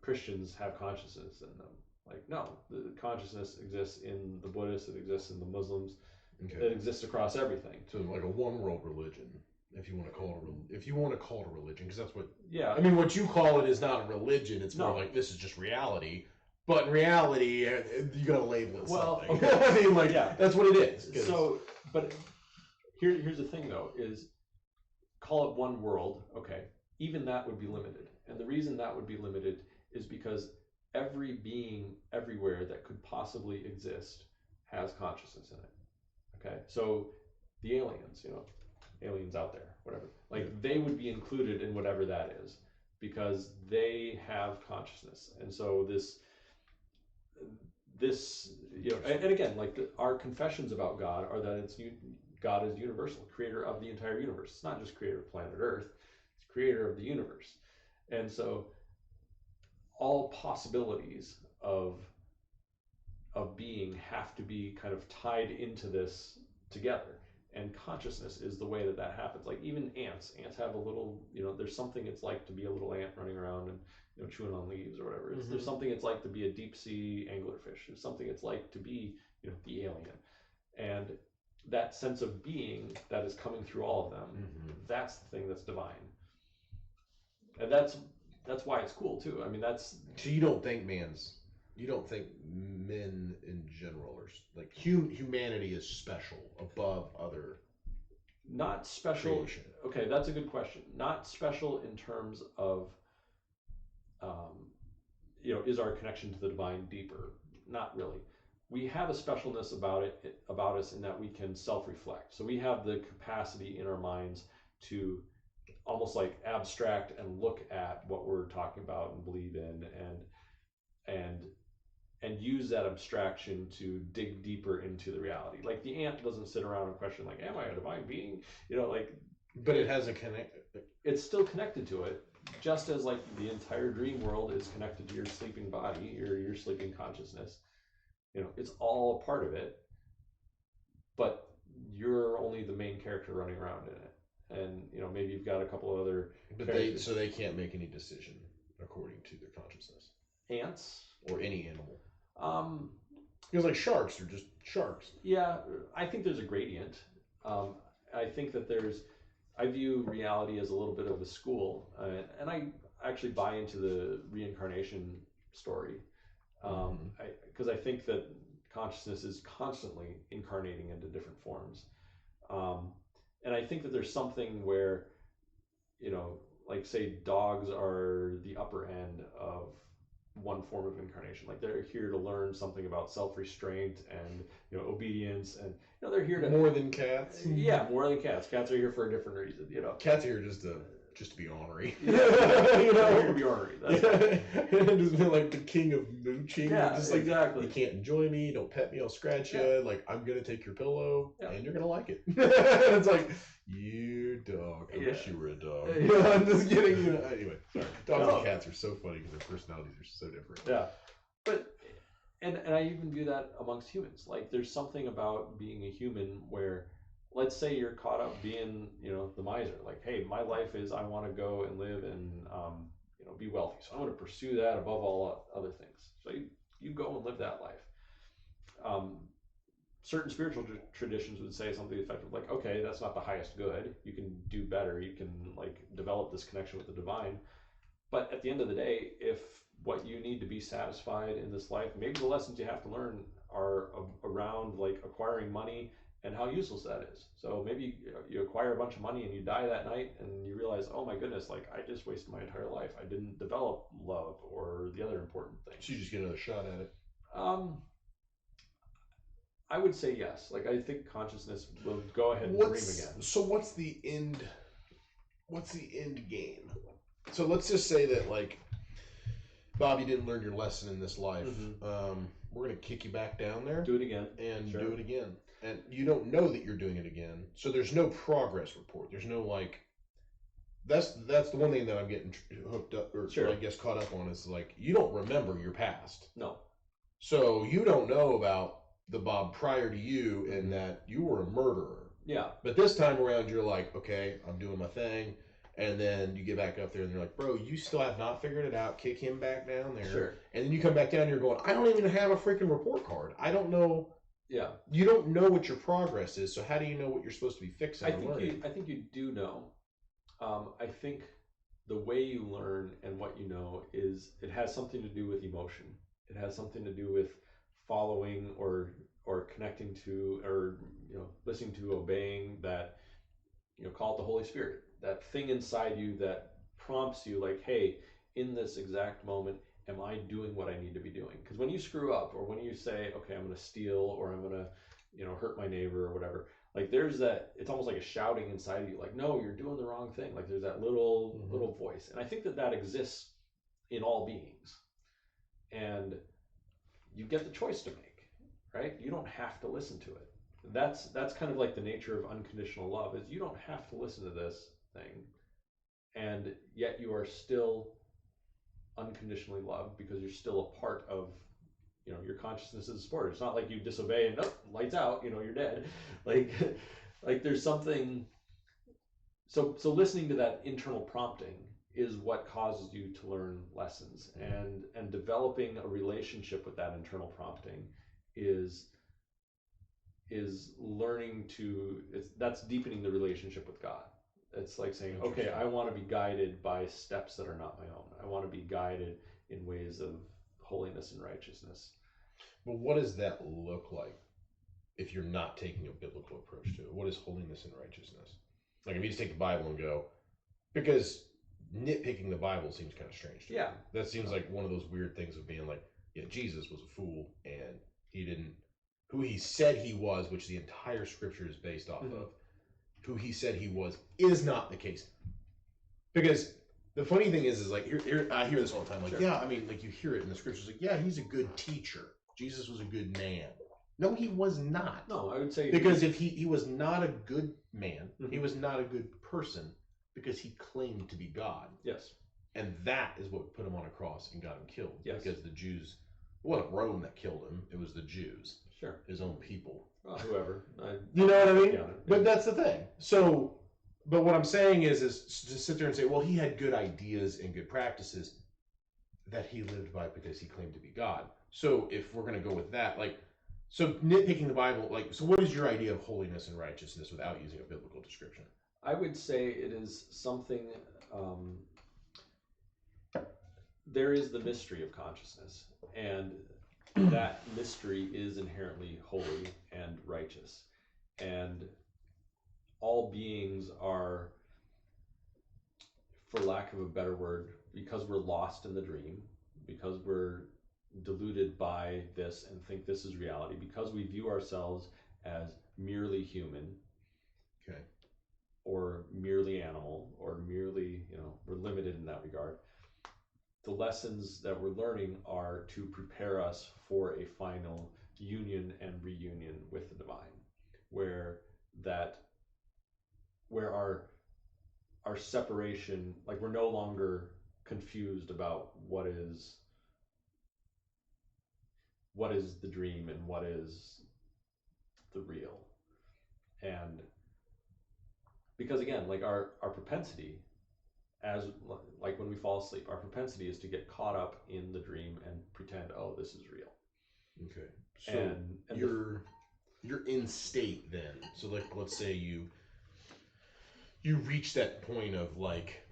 Christians have consciousness in them. Like, no, the consciousness exists in the Buddhists, it exists in the Muslims, it exists across everything. So like a one world religion, if you want to call it a religion, because that's what. Yeah. I mean, what you call it is not a religion. It's more like, this is just reality. But in reality, you gotta label it something. Okay. I mean, that's what it is. So, but here's the thing, though, is call it one world, okay, even that would be limited. And the reason that would be limited is because every being everywhere that could possibly exist has consciousness in it. Okay, so the aliens, aliens out there, whatever, like they would be included in whatever that is because they have consciousness. And so this and again, like our confessions about God are that God is universal, creator of the entire universe. It's not just creator of planet Earth, it's creator of the universe. And so all possibilities of being have to be kind of tied into this together. And consciousness is the way that happens. Like even ants have a little, there's something it's like to be a little ant running around and chewing on leaves or whatever. There's something it's like to be a deep sea anglerfish. There's something it's like to be, the alien. And that sense of being that is coming through all of them, that's the thing that's divine. And that's why it's cool too. I mean, that's... So you don't think men in general are like humanity is special above other? Not special. Creation. Okay, that's a good question. Not special in terms of, is our connection to the divine deeper? Not really. We have a specialness about us in that we can self-reflect. So we have the capacity in our minds to almost like abstract and look at what we're talking about and believe in, and use that abstraction to dig deeper into the reality. Like the ant doesn't sit around and question like, am I a divine being? But it has a connect. It's still connected to it, just as like the entire dream world is connected to your sleeping body, your sleeping consciousness. It's all a part of it, but you're only the main character running around in it. And maybe you've got a couple of other characters. So they can't make any decision according to their consciousness. Ants or any animal. Because like sharks are just sharks. Yeah, I think there's a gradient. I think that I view reality as a little bit of a school, and I actually buy into the reincarnation story, because I think that consciousness is constantly incarnating into different forms, and I think that there's something where, like say dogs are the upper end of one form of incarnation. Like they're here to learn something about self-restraint and obedience, and they're here to more than cats. Yeah, more than cats. Cats are here for a different reason. Cats are here just to be ornery. Yeah, they're here to be ornery. That's right. Just be like the king of mooching. Yeah, just like, exactly. You can't enjoy me. Don't pet me. I'll scratch you. Like I'm gonna take your pillow, and you're gonna like it. It's like, you dog. I wish you were a dog. I'm just kidding. Anyway, sorry. Dogs and cats are so funny because their personalities are so different. Yeah, but and I even view that amongst humans. Like there's something about being a human where, let's say you're caught up being, the miser. Like, hey, my life is I want to go and live and be wealthy. So I'm going to pursue that above all other things. So you go and live that life. Certain spiritual traditions would say something effective like, okay, that's not the highest good. You can do better. You can like develop this connection with the divine. But at the end of the day, if what you need to be satisfied in this life, maybe the lessons you have to learn are around like acquiring money and how useless that is. So maybe you acquire a bunch of money and you die that night and you realize, oh my goodness, like I just wasted my entire life. I didn't develop love or the other important things. So you just get another shot at it. I would say yes. Like I think consciousness will go ahead and dream again. So what's the end game? So let's just say that like Bob, you didn't learn your lesson in this life. We're gonna kick you back down there. Do it again. And do it again. And you don't know that you're doing it again. So there's no progress report. There's no like. That's the one thing that I'm getting hooked up or I guess caught up on is like you don't remember your past. No. So you don't know about the Bob prior to you and that you were a murderer. Yeah. But this time around you're like, okay, I'm doing my thing. And then you get back up there and they're like, bro, you still have not figured it out. Kick him back down there. Sure. And then you come back down and you're going, I don't even have a freaking report card. I don't know. Yeah. You don't know what your progress is. So how do you know what you're supposed to be fixing? I think you do know. I think the way you learn and what you know is it has something to do with emotion. It has something to do with following or connecting to or listening to, obeying that, call it the Holy Spirit. that thing inside you that prompts you, like, hey, in this exact moment, am I doing what I need to be doing? Because when you screw up, or when you say, okay, I'm going to steal, or I'm going to, hurt my neighbor or whatever, like there's that, it's almost like a shouting inside of you, like, no, you're doing the wrong thing. Like there's that little voice. And I think that exists in all beings. And you get the choice to make, right? You don't have to listen to it. That's kind of like the nature of unconditional love, is you don't have to listen to this thing, and yet you are still unconditionally loved because you're still a part of, your consciousness is a sport. It's not like you disobey and lights out, you're dead. Like like there's something. So listening to that internal prompting is what causes you to learn lessons, and developing a relationship with that internal prompting is learning to, that's deepening the relationship with God. It's like saying, okay, I want to be guided by steps that are not my own. I want to be guided in ways of holiness and righteousness. But what does that look like if you're not taking a biblical approach to it? What is holiness and righteousness? Like if you just take the Bible and go, because nitpicking the Bible seems kind of strange to me. That seems like one of those weird things of being like, yeah, Jesus was a fool and he didn't, who he said he was, which the entire scripture is based off of, who he said he was is not the case. Because the funny thing is like, I hear this all the time, like, yeah, I mean, like you hear it in the scriptures, like, yeah, he's a good teacher. Jesus was a good man. No, he was not. No, I would say, because if he was not a good man, he was not a good person because he claimed to be God. Yes. And that is what put him on a cross and got him killed. Yes. Because the Jews, it wasn't Rome that killed him, it was the Jews. Sure. His own people. Whoever. You know what I mean? But that's the thing. So, but what I'm saying is to sit there and say, well, he had good ideas and good practices that he lived by because he claimed to be God. So if we're going to go with that, like, so nitpicking the Bible, like, so what is your idea of holiness and righteousness without using a biblical description? I would say it is something, there is the mystery of consciousness, and that mystery is inherently holy and righteous. And all beings are, for lack of a better word, because we're lost in the dream, because we're deluded by this and think this is reality, because we view ourselves as merely human, or merely animal, or merely, we're limited in that regard. The lessons that we're learning are to prepare us for a final union and reunion with the divine, where our separation, like we're no longer confused about what is the dream and what is the real. And because again, like our propensity, as like when we fall asleep, our propensity is to get caught up in the dream and pretend, oh, this is real. Okay. So and you're in state then. So like, let's say you reach that point of like,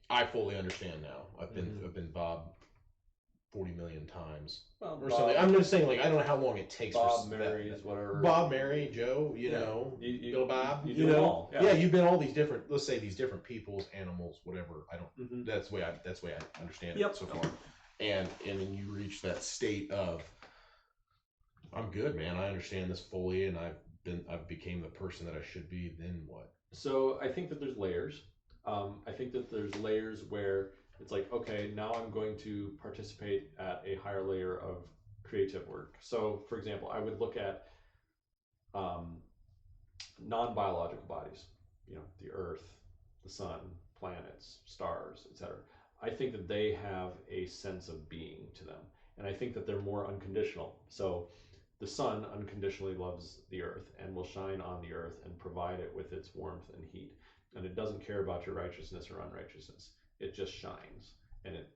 I fully understand now. I've been Bob 40 million times or Bob, something. I'm just saying, like, I don't know how long it takes. Bob, Mary, whatever. Bob, Mary, Joe, you know, Bill, Bob, you know, all. Yeah, you've been all these different. Let's say these different peoples, animals, whatever. I don't. That's the way I understand it so far. And then you reach that state of, I'm good, man. I understand this fully, and I've became the person that I should be. Then what? So I think that there's layers. I think that there's layers where it's like, okay, now I'm going to participate at a higher layer of creative work. So, for example, I would look at non-biological bodies, the Earth, the sun, planets, stars, etc. I think that they have a sense of being to them, and I think that they're more unconditional. So the sun unconditionally loves the Earth and will shine on the Earth and provide it with its warmth and heat, and it doesn't care about your righteousness or unrighteousness. It just shines, and it,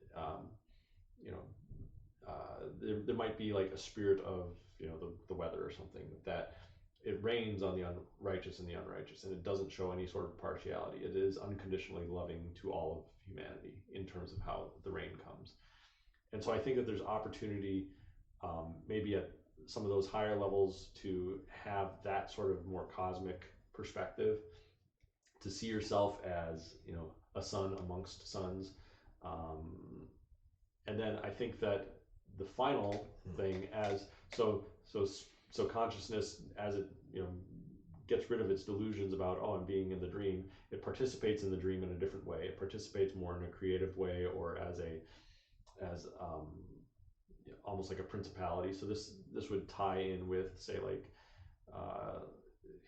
there might be like a spirit of, the weather or something, that it rains on the unrighteous and the unrighteous, and it doesn't show any sort of partiality. It is unconditionally loving to all of humanity in terms of how the rain comes. And so I think that there's opportunity, maybe at some of those higher levels, to have that sort of more cosmic perspective. to see yourself as, a son amongst sons. And then I think that the final thing, as so consciousness, as it gets rid of its delusions about, oh, I'm being in the dream, it participates in the dream in a different way. It participates more in a creative way, or as almost like a principality. So this would tie in with, say, like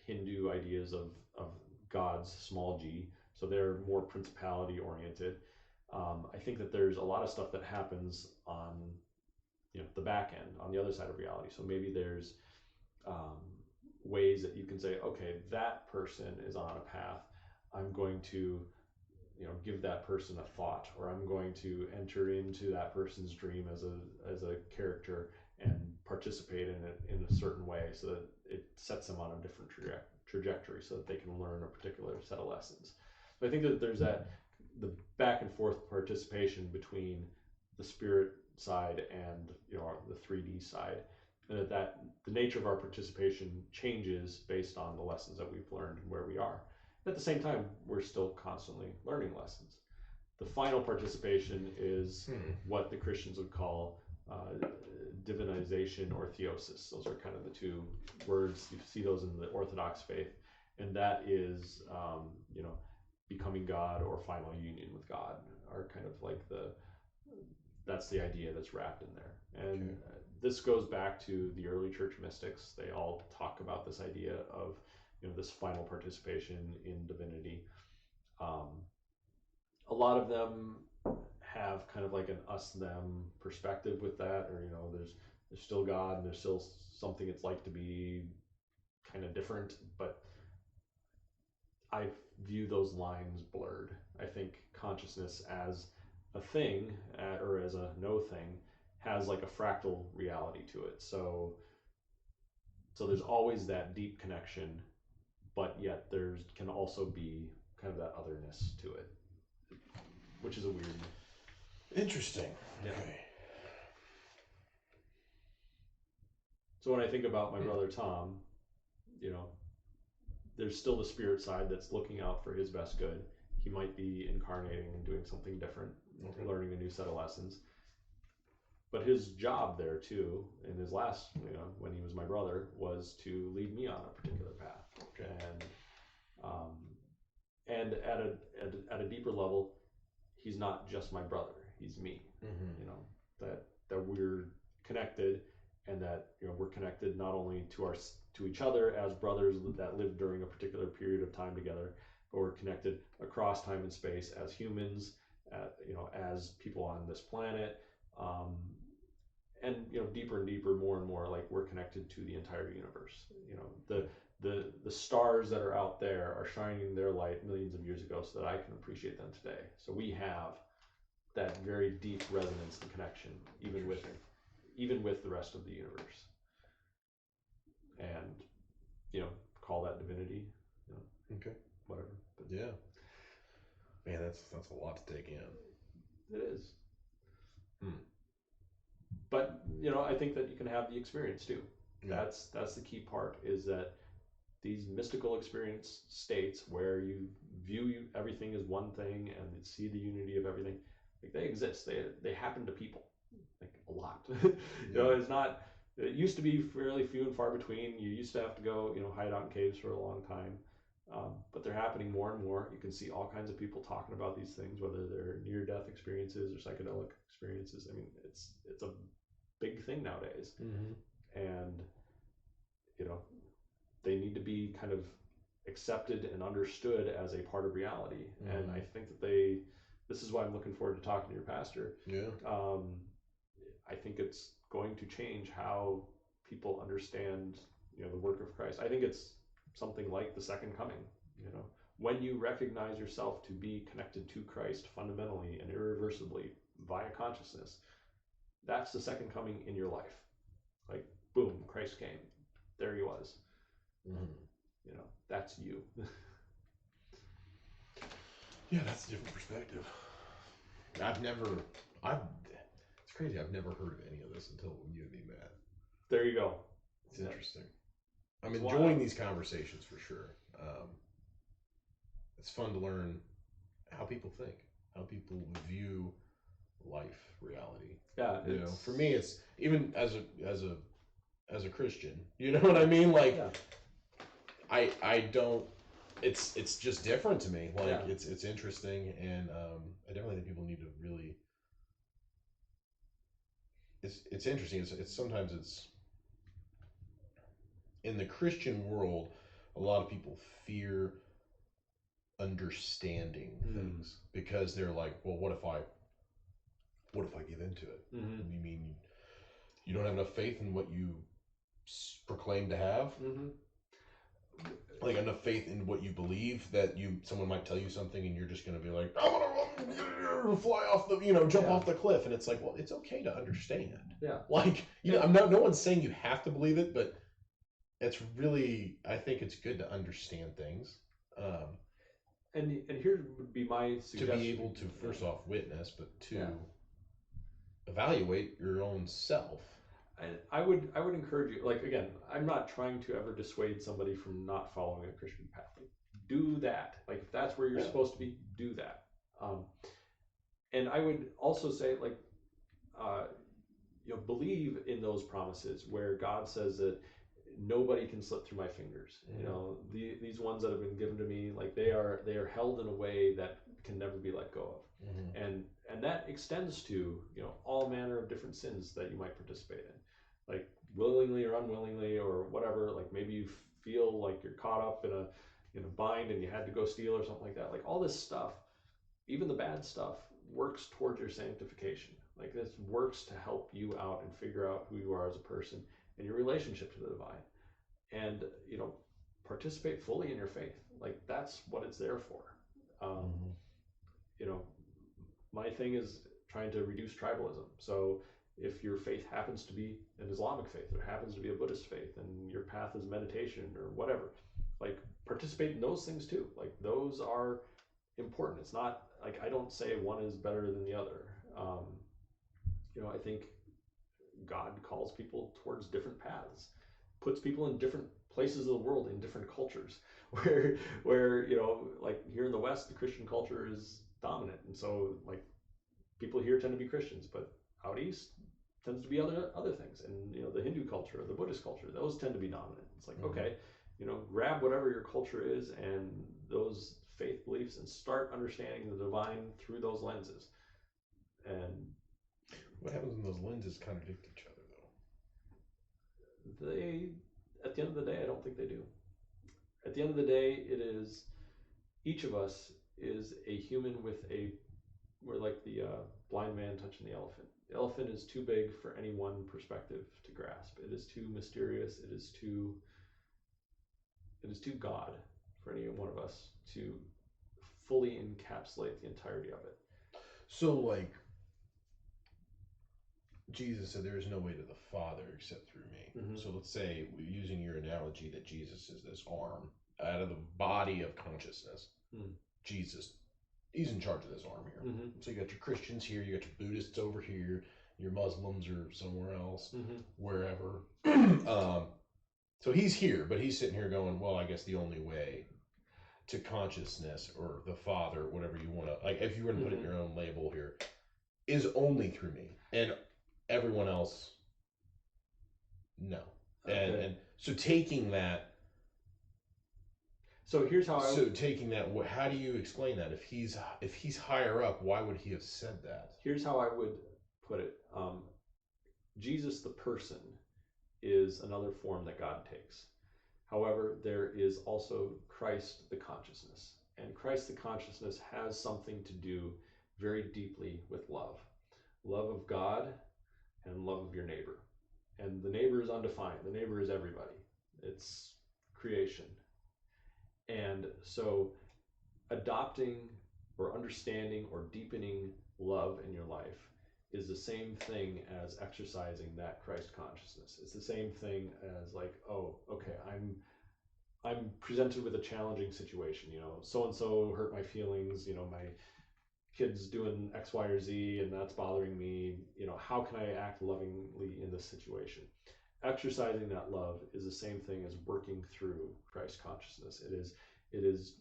Hindu ideas of gods, small g. So they're more principality oriented. I think that there's a lot of stuff that happens on the back end, on the other side of reality. So maybe there's ways that you can say, okay, that person is on a path. I'm going to give that person a thought, or I'm going to enter into that person's dream as a character and participate in it in a certain way, so that it sets them on a different trajectory, so that they can learn a particular set of lessons. So I think that there's the back and forth participation between the spirit side and the 3D side, and that the nature of our participation changes based on the lessons that we've learned and where we are. At the same time, we're still constantly learning lessons. The final participation is what the Christians would call divinization or theosis. Those are kind of the two words. You see those in the Orthodox faith. And that is, becoming God, or final union with God, are kind of like that's the idea that's wrapped in there. And this goes back to the early church mystics. They all talk about this idea of this final participation in divinity. A lot of them have kind of like an us-them perspective with that, or there's still God and there's still something it's like to be kind of different, but I view those lines blurred. I think consciousness as a thing, or as a no thing, has like a fractal reality to it. So there's always that deep connection, but yet there can also be kind of that otherness to it, which is a weird. Interesting. Yeah. Okay. So when I think about my brother Tom, there's still the spirit side that's looking out for his best good. He might be incarnating and doing something different, learning a new set of lessons. But his job there too, in his last, when he was my brother, was to lead me on a particular path. Okay. And at a deeper level, he's not just my brother; he's me. That we're connected, and that we're connected not only to each other as brothers that lived during a particular period of time together, but we're connected across time and space as humans, as people on this planet. And deeper and deeper, more and more, like we're connected to the entire universe. The stars that are out there are shining their light millions of years ago, so that I can appreciate them today. So we have that very deep resonance and connection, even with the rest of the universe. And call that divinity. Okay. Whatever. But yeah. Man, that's a lot to take in. It is. But I think that you can have the experience too. Yeah. That's the key part, is that these mystical experience states where you view everything as one thing and see the unity of everything, like they exist. They happen to people, like a lot. It's not. It used to be fairly few and far between. You used to have to go, hide out in caves for a long time. But they're happening more and more. You can see all kinds of people talking about these things, whether they're near-death experiences or psychedelic experiences. I mean, it's a big thing nowadays. And they need to be kind of accepted and understood as a part of reality. And I think that this is why I'm looking forward to talking to your pastor. I think it's going to change how people understand the work of Christ. I think it's something like the second coming. When you recognize yourself to be connected to Christ fundamentally and irreversibly via consciousness, that's the second coming in your life. Like, boom, Christ came. There he was. That's you. Yeah, that's a different perspective. It's crazy. I've never heard of any of this until you and me met. There you go. It's interesting. I'm enjoying these conversations for sure. it's fun to learn how people think, how people view life, reality. Yeah, you know, for me, it's even as a Christian. You know what I mean? Like, yeah. I don't. It's just different to me. Like, Yeah. it's interesting, and I definitely think people need to really. It's interesting. It's sometimes it's in the Christian world, a lot of people fear understanding things because they're like, well, what if I give into it? You mean you don't have enough faith in what you proclaim to have? Like enough faith in what you believe that someone might tell you something and you're just going to be like, I'm gonna fly off the, jump off the cliff. And it's like, well, it's okay to understand. Yeah. Like, no one's saying you have to believe it, but it's really, I think it's good to understand things. And here would be my suggestion. To be able to, first off, witness, but to evaluate your own self. And I would encourage you, like, again, I'm not trying to ever dissuade somebody from not following a Christian path. Like, do that. Like, if that's where you're supposed to be, do that. And I would also say, like, believe in those promises where God says that nobody can slip through my fingers. These ones that have been given to me, like, they are held in a way that can never be let go of. And that extends to all manner of different sins that you might participate in, like willingly or unwillingly or whatever. Like, maybe you feel like you're caught up in a bind and you had to go steal or something like that. Like, all this stuff, even the bad stuff, works towards your sanctification. Like, this works to help you out and figure out who you are as a person and your relationship to the divine, and participate fully in your faith. Like, that's what it's there for. My thing is trying to reduce tribalism. So if your faith happens to be an Islamic faith, or happens to be a Buddhist faith, and your path is meditation or whatever, like, participate in those things too. Like, those are important. It's not like, I don't say one is better than the other. I think God calls people towards different paths, puts people in different places of the world, in different cultures, where like here in the West, the Christian culture is dominant, and so, like, people here tend to be Christians, but out east tends to be other things, and the Hindu culture or the Buddhist culture, those tend to be dominant. It's like, okay, grab whatever your culture is and those faith beliefs and start understanding the divine through those lenses. And what happens when those lenses contradict each other, though? At the end of the day, I don't think they do. At the end of the day, it is, each of us is a human we're like the blind man touching the elephant. The elephant is too big for any one perspective to grasp. It is too mysterious. It is too God for any one of us to fully encapsulate the entirety of it. So, like, Jesus said, there is no way to the Father except through me. So let's say, using your analogy, that Jesus is this arm out of the body of consciousness. Jesus, he's in charge of this arm here. So you got your Christians here, you got your Buddhists over here, your Muslims are somewhere else, wherever. So he's here, but he's sitting here going, well, I guess the only way to consciousness or the Father, whatever you want to, like, if you were to put it in your own label here, is only through me. And everyone else, no. Okay. And so taking that. So here's how taking that, how do you explain that? If he's higher up, why would he have said that? Here's how I would put it. Jesus, the person, is another form that God takes. However, there is also Christ, the consciousness. And Christ, the consciousness, has something to do very deeply with love. Love of God and love of your neighbor. And the neighbor is undefined. The neighbor is everybody. It's creation. And so adopting or understanding or deepening love in your life is the same thing as exercising that Christ consciousness. It's the same thing as, like, oh, okay, I'm presented with a challenging situation. So-and-so hurt my feelings, my kid's doing X, Y, or Z, and that's bothering me. How can I act lovingly in this situation? Exercising that love is the same thing as working through Christ consciousness. It is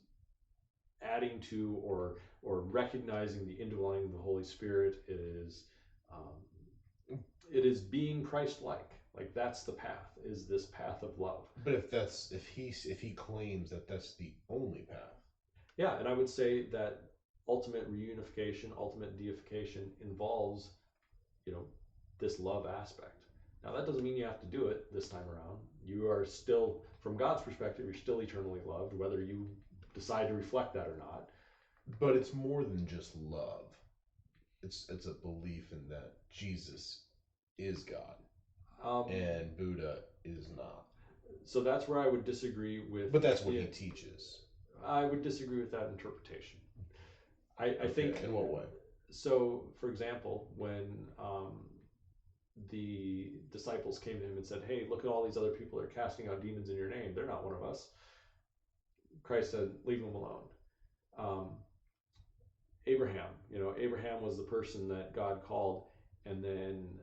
adding to or recognizing the indwelling of the Holy Spirit. It is being Christ-like. Like that's the path, is this path of love. But if he claims that that's the only path. Yeah, and I would say that ultimate reunification, ultimate deification involves, this love aspect. Now that doesn't mean you have to do it this time around. You are still, from God's perspective, you're still eternally loved, whether you decide to reflect that or not. But it's more than just love. It's a belief in that Jesus is God, and Buddha is not. So that's where I would disagree with. But that's what he teaches. I would disagree with that interpretation. I think. In what way? So, for example, when the disciples came to him and said, "Hey, look at all these other people that are casting out demons in your name. They're not one of us." Christ said, "Leave them alone." Abraham was the person that God called, and then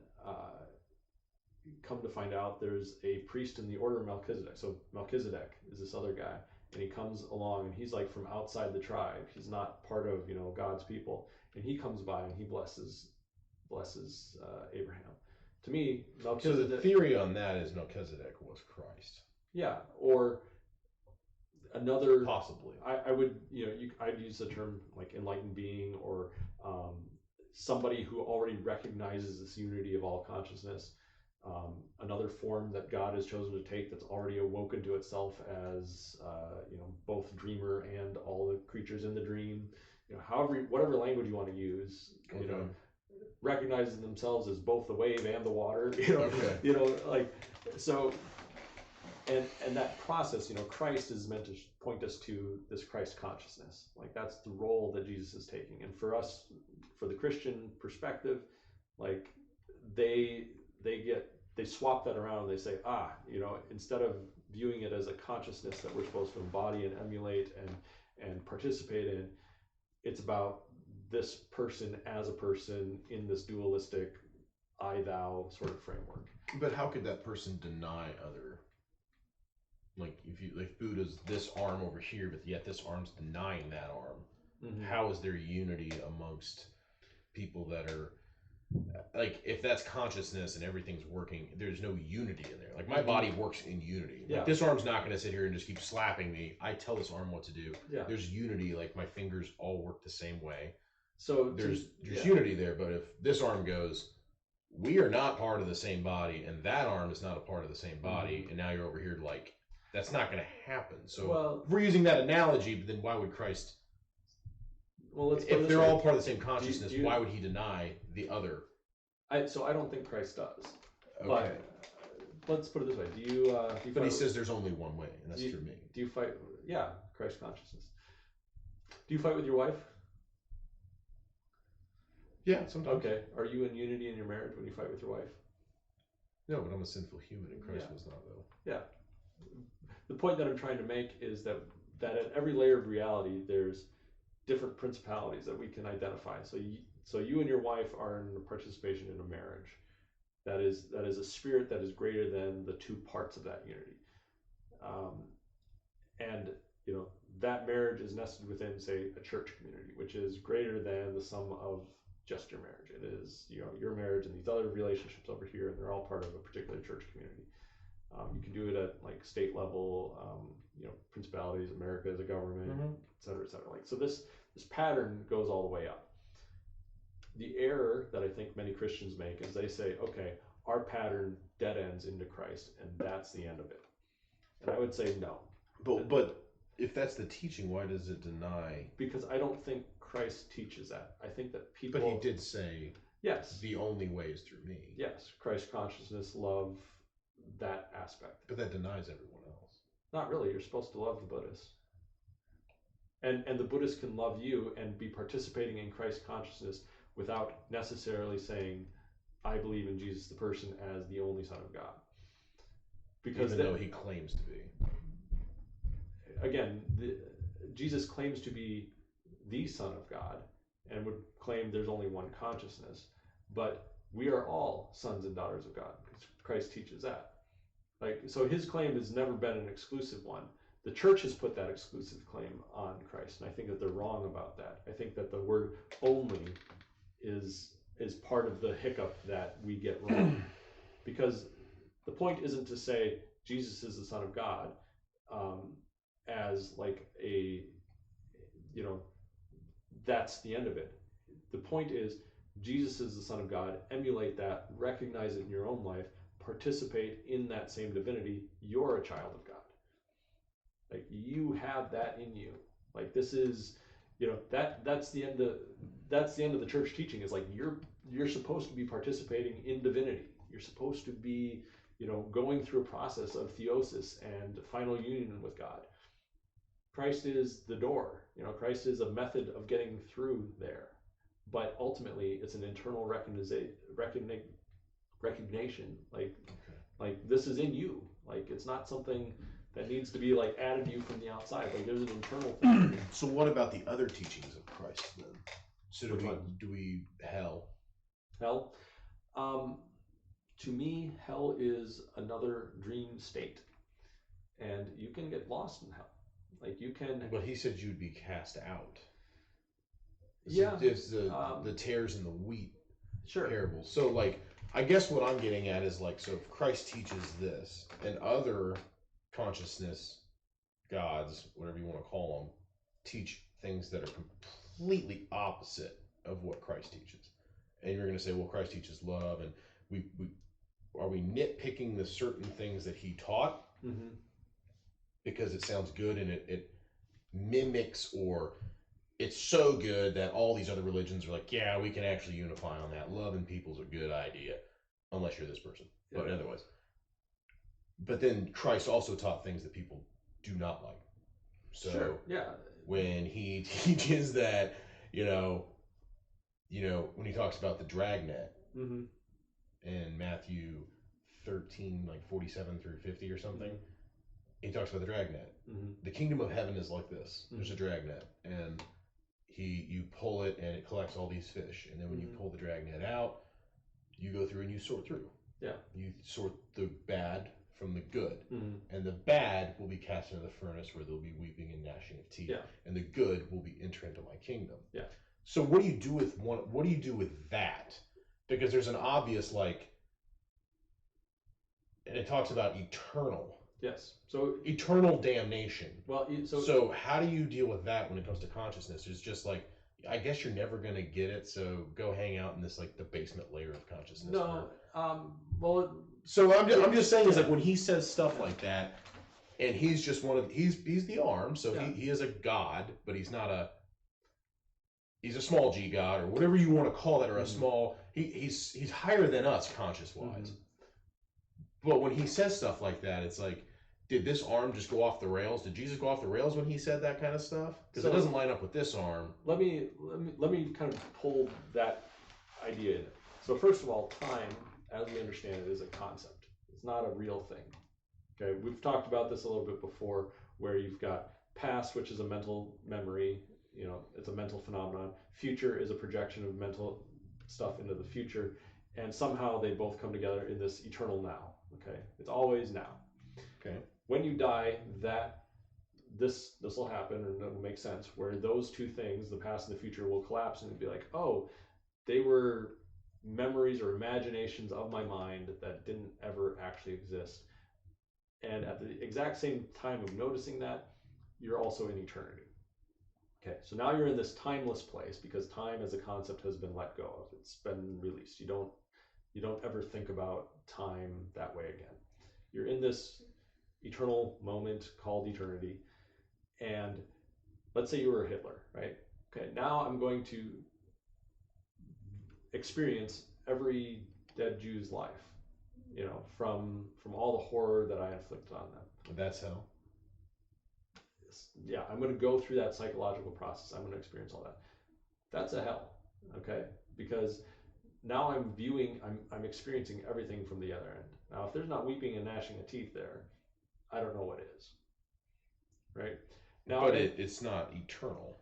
come to find out there's a priest in the order of Melchizedek. So Melchizedek is this other guy, and he comes along, and he's like from outside the tribe. He's not part of God's people, and he comes by and he blesses Abraham. To me, Melchizedek. So the theory on that is Melchizedek was Christ. Yeah, or another. Possibly. I would I'd use the term like enlightened being, or somebody who already recognizes this unity of all consciousness. Another form that God has chosen to take that's already awoken to itself as both dreamer and all the creatures in the dream. Whatever language you want to use. Okay. Recognizes themselves as both the wave and the water. Okay. So. And that process, Christ is meant to point us to this Christ consciousness. Like that's the role that Jesus is taking. And for us, for the Christian perspective, like they swap that around and they say, instead of viewing it as a consciousness that we're supposed to embody and emulate and participate in, it's about this person as a person in this dualistic I-thou sort of framework. But how could that person deny other? Like if Buddha's this arm over here, but yet this arm's denying that arm. Mm-hmm. How is there unity amongst people that are like, if that's consciousness and everything's working, there's no unity in there. Like my body works in unity. Like this arm's not going to sit here and just keep slapping me. I tell this arm what to do. Yeah. There's unity. Like my fingers all work the same way. So there's unity there. But if this arm goes, we are not part of the same body, and that arm is not a part of the same body, and now you're over here like. That's not going to happen. So if we're using that analogy, then why would Christ? Well, if they're all part of the same consciousness, why would he deny the other? So I don't think Christ does. Okay. But let's put it this way: Do you but he says there's only one way, and that's through me. Do you fight? Yeah, Christ consciousness. Do you fight with your wife? Yeah, sometimes. Okay. Are you in unity in your marriage when you fight with your wife? No, but I'm a sinful human, and Christ was not, though. Yeah. The point that I'm trying to make is that at every layer of reality, there's different principalities that we can identify. So you and your wife are in a participation in a marriage. That is a spirit that is greater than the two parts of that unity. And that marriage is nested within, say, a church community, which is greater than the sum of just your marriage. It is your marriage and these other relationships over here, and they're all part of a particular church community. You can do it at like state level, principalities, America as a government, et cetera, et cetera. Like, so this pattern goes all the way up. The error that I think many Christians make is they say, okay, our pattern dead ends into Christ, and that's the end of it. And I would say no. But if that's the teaching, why does it deny? Because I don't think Christ teaches that. I think that people. But he did say, yes, the only way is through me. Yes, Christ consciousness, love. That aspect. But that denies everyone else. Not really. You're supposed to love the Buddhists. And the Buddhists can love you and be participating in Christ consciousness without necessarily saying, I believe in Jesus the person as the only Son of God. Because even though he claims to be. Again, Jesus claims to be the Son of God and would claim there's only one consciousness. But we are all sons and daughters of God because Christ teaches that. So his claim has never been an exclusive one. the church has put that exclusive claim on Christ, and I think that they're wrong about that. I think that the word only is part of the hiccup that we get wrong, because the point isn't to say Jesus is the Son of God as like a, you know, that's the end of it. The point is Jesus is the Son of God. Emulate that, recognize it in your own life, participate in that same divinity. You're a child of God. Like, you have that in you. Like, this is, you know, that's the end of the church teaching, is like you're supposed to be participating in divinity. You're supposed to be, you know, going through a process of theosis and final union with God. Christ is the door. You know, Christ is a method of getting through there. But ultimately, it's an internal recognition. Like this is in you. Like, it's not something that needs to be like added to you from the outside. Like, there's an internal thing. So what about the other teachings of Christ then? So do we hell? Hell? To me, hell is another dream state, and you can get lost in hell. Like, you can. But he said you'd be cast out. Yeah. It's the tares and the wheat Sure. parable. So, like, I guess what I'm getting at is, like, so if Christ teaches this and other consciousness gods, whatever you want to call them, teach things that are completely opposite of what Christ teaches, and you're going to say, well, Christ teaches love, and are we nitpicking the certain things that he taught because it sounds good and it mimics, or it's so good that all these other religions are like, yeah, we can actually unify on that. Loving people's a good idea, unless you're this person. Yeah. But otherwise. But then Christ also taught things that people do not like. So sure. Yeah. When he teaches that, you know, when he talks about the dragnet in Matthew 13, like 47 through 50 or something, he talks about the dragnet. The kingdom of heaven is like this. There's a dragnet, and you pull it and it collects all these fish, and then when you pull the dragnet out, you go through and you sort through. Yeah. You sort the bad from the good, and the bad will be cast into the furnace where there'll be weeping and gnashing of teeth, and the good will be enter into my kingdom. Yeah. So what do you do with what do you do with that? Because there's an obvious, like, and it talks about eternal. Yes. So eternal damnation. Well, so how do you deal with that when it comes to consciousness? It's just like, I guess you're never going to get it, so go hang out in this, like, the basement layer of consciousness. No. So I'm just saying, is like, when he says stuff like that, and he's just he's the arm, so he is a god, but he's not he's a small g god, or whatever you want to call it, or a small, he's higher than us conscious wise. But when he says stuff like that, it's like, did this arm just go off the rails? Did Jesus go off the rails when he said that kind of stuff? Because it doesn't line up with this arm. Let me kind of pull that idea in. So first of all, time, as we understand it, is a concept. It's not a real thing. Okay, we've talked about this a little bit before, where you've got past, which is a mental memory. You know, it's a mental phenomenon. Future is a projection of mental stuff into the future, and somehow they both come together in this eternal now. Okay, it's always now. Okay, when you die, this will happen, and it will make sense, where those two things, the past and the future, will collapse, and it'll be like, oh, they were memories or imaginations of my mind that didn't ever actually exist. And at the exact same time of noticing that, you're also in eternity. Okay, so now you're in this timeless place, because time as a concept has been let go of. It's been released. You don't ever think about time that way again. You're in this eternal moment called eternity. And let's say you were Hitler, right? Okay, now I'm going to experience every dead Jew's life, you know, from all the horror that I inflicted on them. That's hell. Yeah, I'm going to go through that psychological process. I'm going to experience all that. That's a hell, okay? Because now I'm experiencing everything from the other end. Now, if there's not weeping and gnashing of teeth there, I don't know what is, right? Now, but it's not eternal.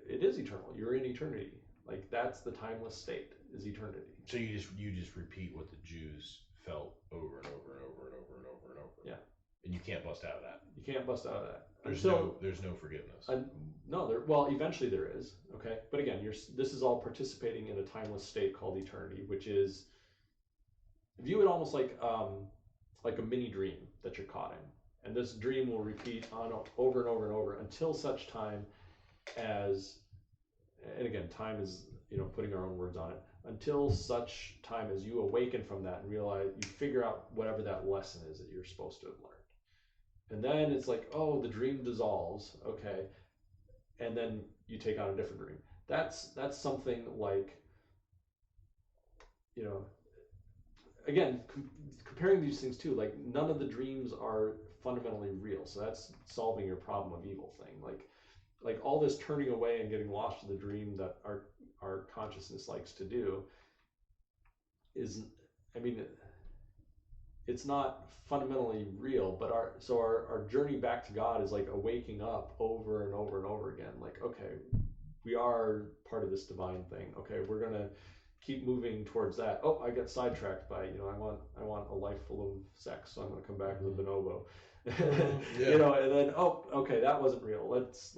It is eternal. You're in eternity. Like, that's the timeless state, is eternity. So you just repeat what the Jews felt over and over and over and over and over and over. Yeah. And you can't bust out of that. You You can't bust out of that. There's no forgiveness. Well, eventually there is. Okay, but again, this is all participating in a timeless state called eternity, which is, view it almost like a mini dream that you're caught in, and this dream will repeat on over and over and over until such time as, and again, time is, putting our own words on it, until such time as you awaken from that and realize, you figure out whatever that lesson is that you're supposed to have learned. And then it's like, oh, the dream dissolves, okay, and then you take on a different dream. That's something like, again, comparing these things too, like none of the dreams are fundamentally real. So that's solving your problem of evil thing. Like all this turning away and getting lost in the dream that our consciousness likes to do is, it's not fundamentally real, but our journey back to God is like a waking up over and over and over again. Like, okay, we are part of this divine thing. Okay, we're gonna keep moving towards that. Oh, I get sidetracked by, I want a life full of sex, so I'm gonna come back as a bonobo. And then, oh, okay, that wasn't real. Let's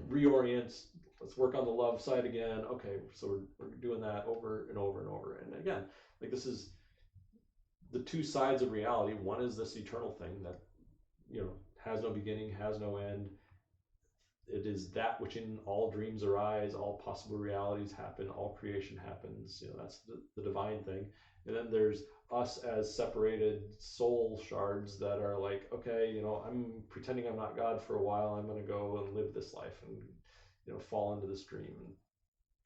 reorient. Let's work on the love side again. Okay, so we're doing that over and over and over. And again, like this is the two sides of reality. One is this eternal thing that, has no beginning, has no end. It is that which in all dreams arise, all possible realities happen, all creation happens. That's the divine thing. And then there's us as separated soul shards that are like, okay, I'm pretending I'm not God for a while. I'm going to go and live this life and, fall into this dream and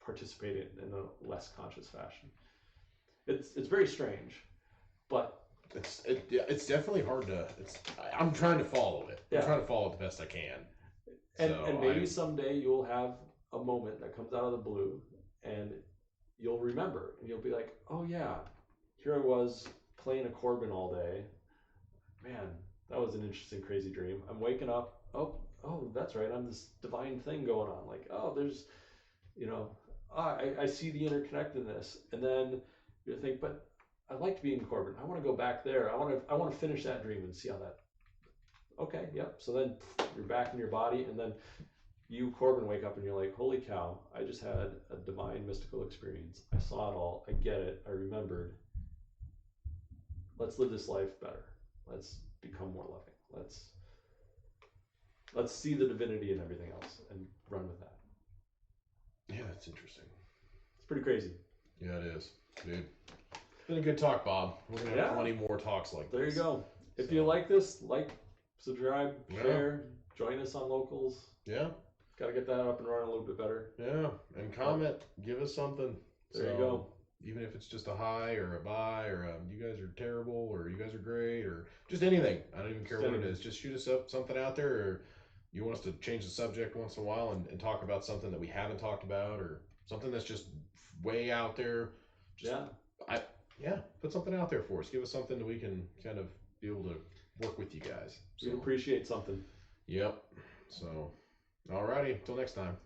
participate in a less conscious fashion. It's very strange, but it's definitely hard to. I'm trying to follow it. I'm trying to follow it the best I can. And maybe someday you'll have a moment that comes out of the blue, and you'll remember, and you'll be like, oh yeah, here I was playing a Corbin all day. Man, that was an interesting, crazy dream. I'm waking up. Oh, that's right. I'm this divine thing going on. Like, oh, there's, I see the interconnectedness. And then you think, but I liked being Corbin. I want to go back there. I want to finish that dream and see how that. Okay, yep. So then you're back in your body, and then you, Corbin, wake up and you're like, holy cow, I just had a divine mystical experience. I saw it all. I get it. I remembered. Let's live this life better. Let's become more loving. Let's see the divinity in everything else and run with that. Yeah, that's interesting. It's pretty crazy. Yeah, it is, dude. It's been a good talk, Bob. We're going to have plenty more talks like this. There you go. If you like this, subscribe, share, join us on Locals. Yeah. Got to get that up and running a little bit better. Yeah, and comment. Give us something. There you go. Even if it's just a hi or a bye or you guys are terrible or you guys are great or just anything. I don't even care what it is. Just shoot us up something out there, or you want us to change the subject once in a while and talk about something that we haven't talked about or something that's just way out there. Put something out there for us. Give us something that we can kind of be able to work with you guys. We'd appreciate something. Yep. So, alrighty. Until next time.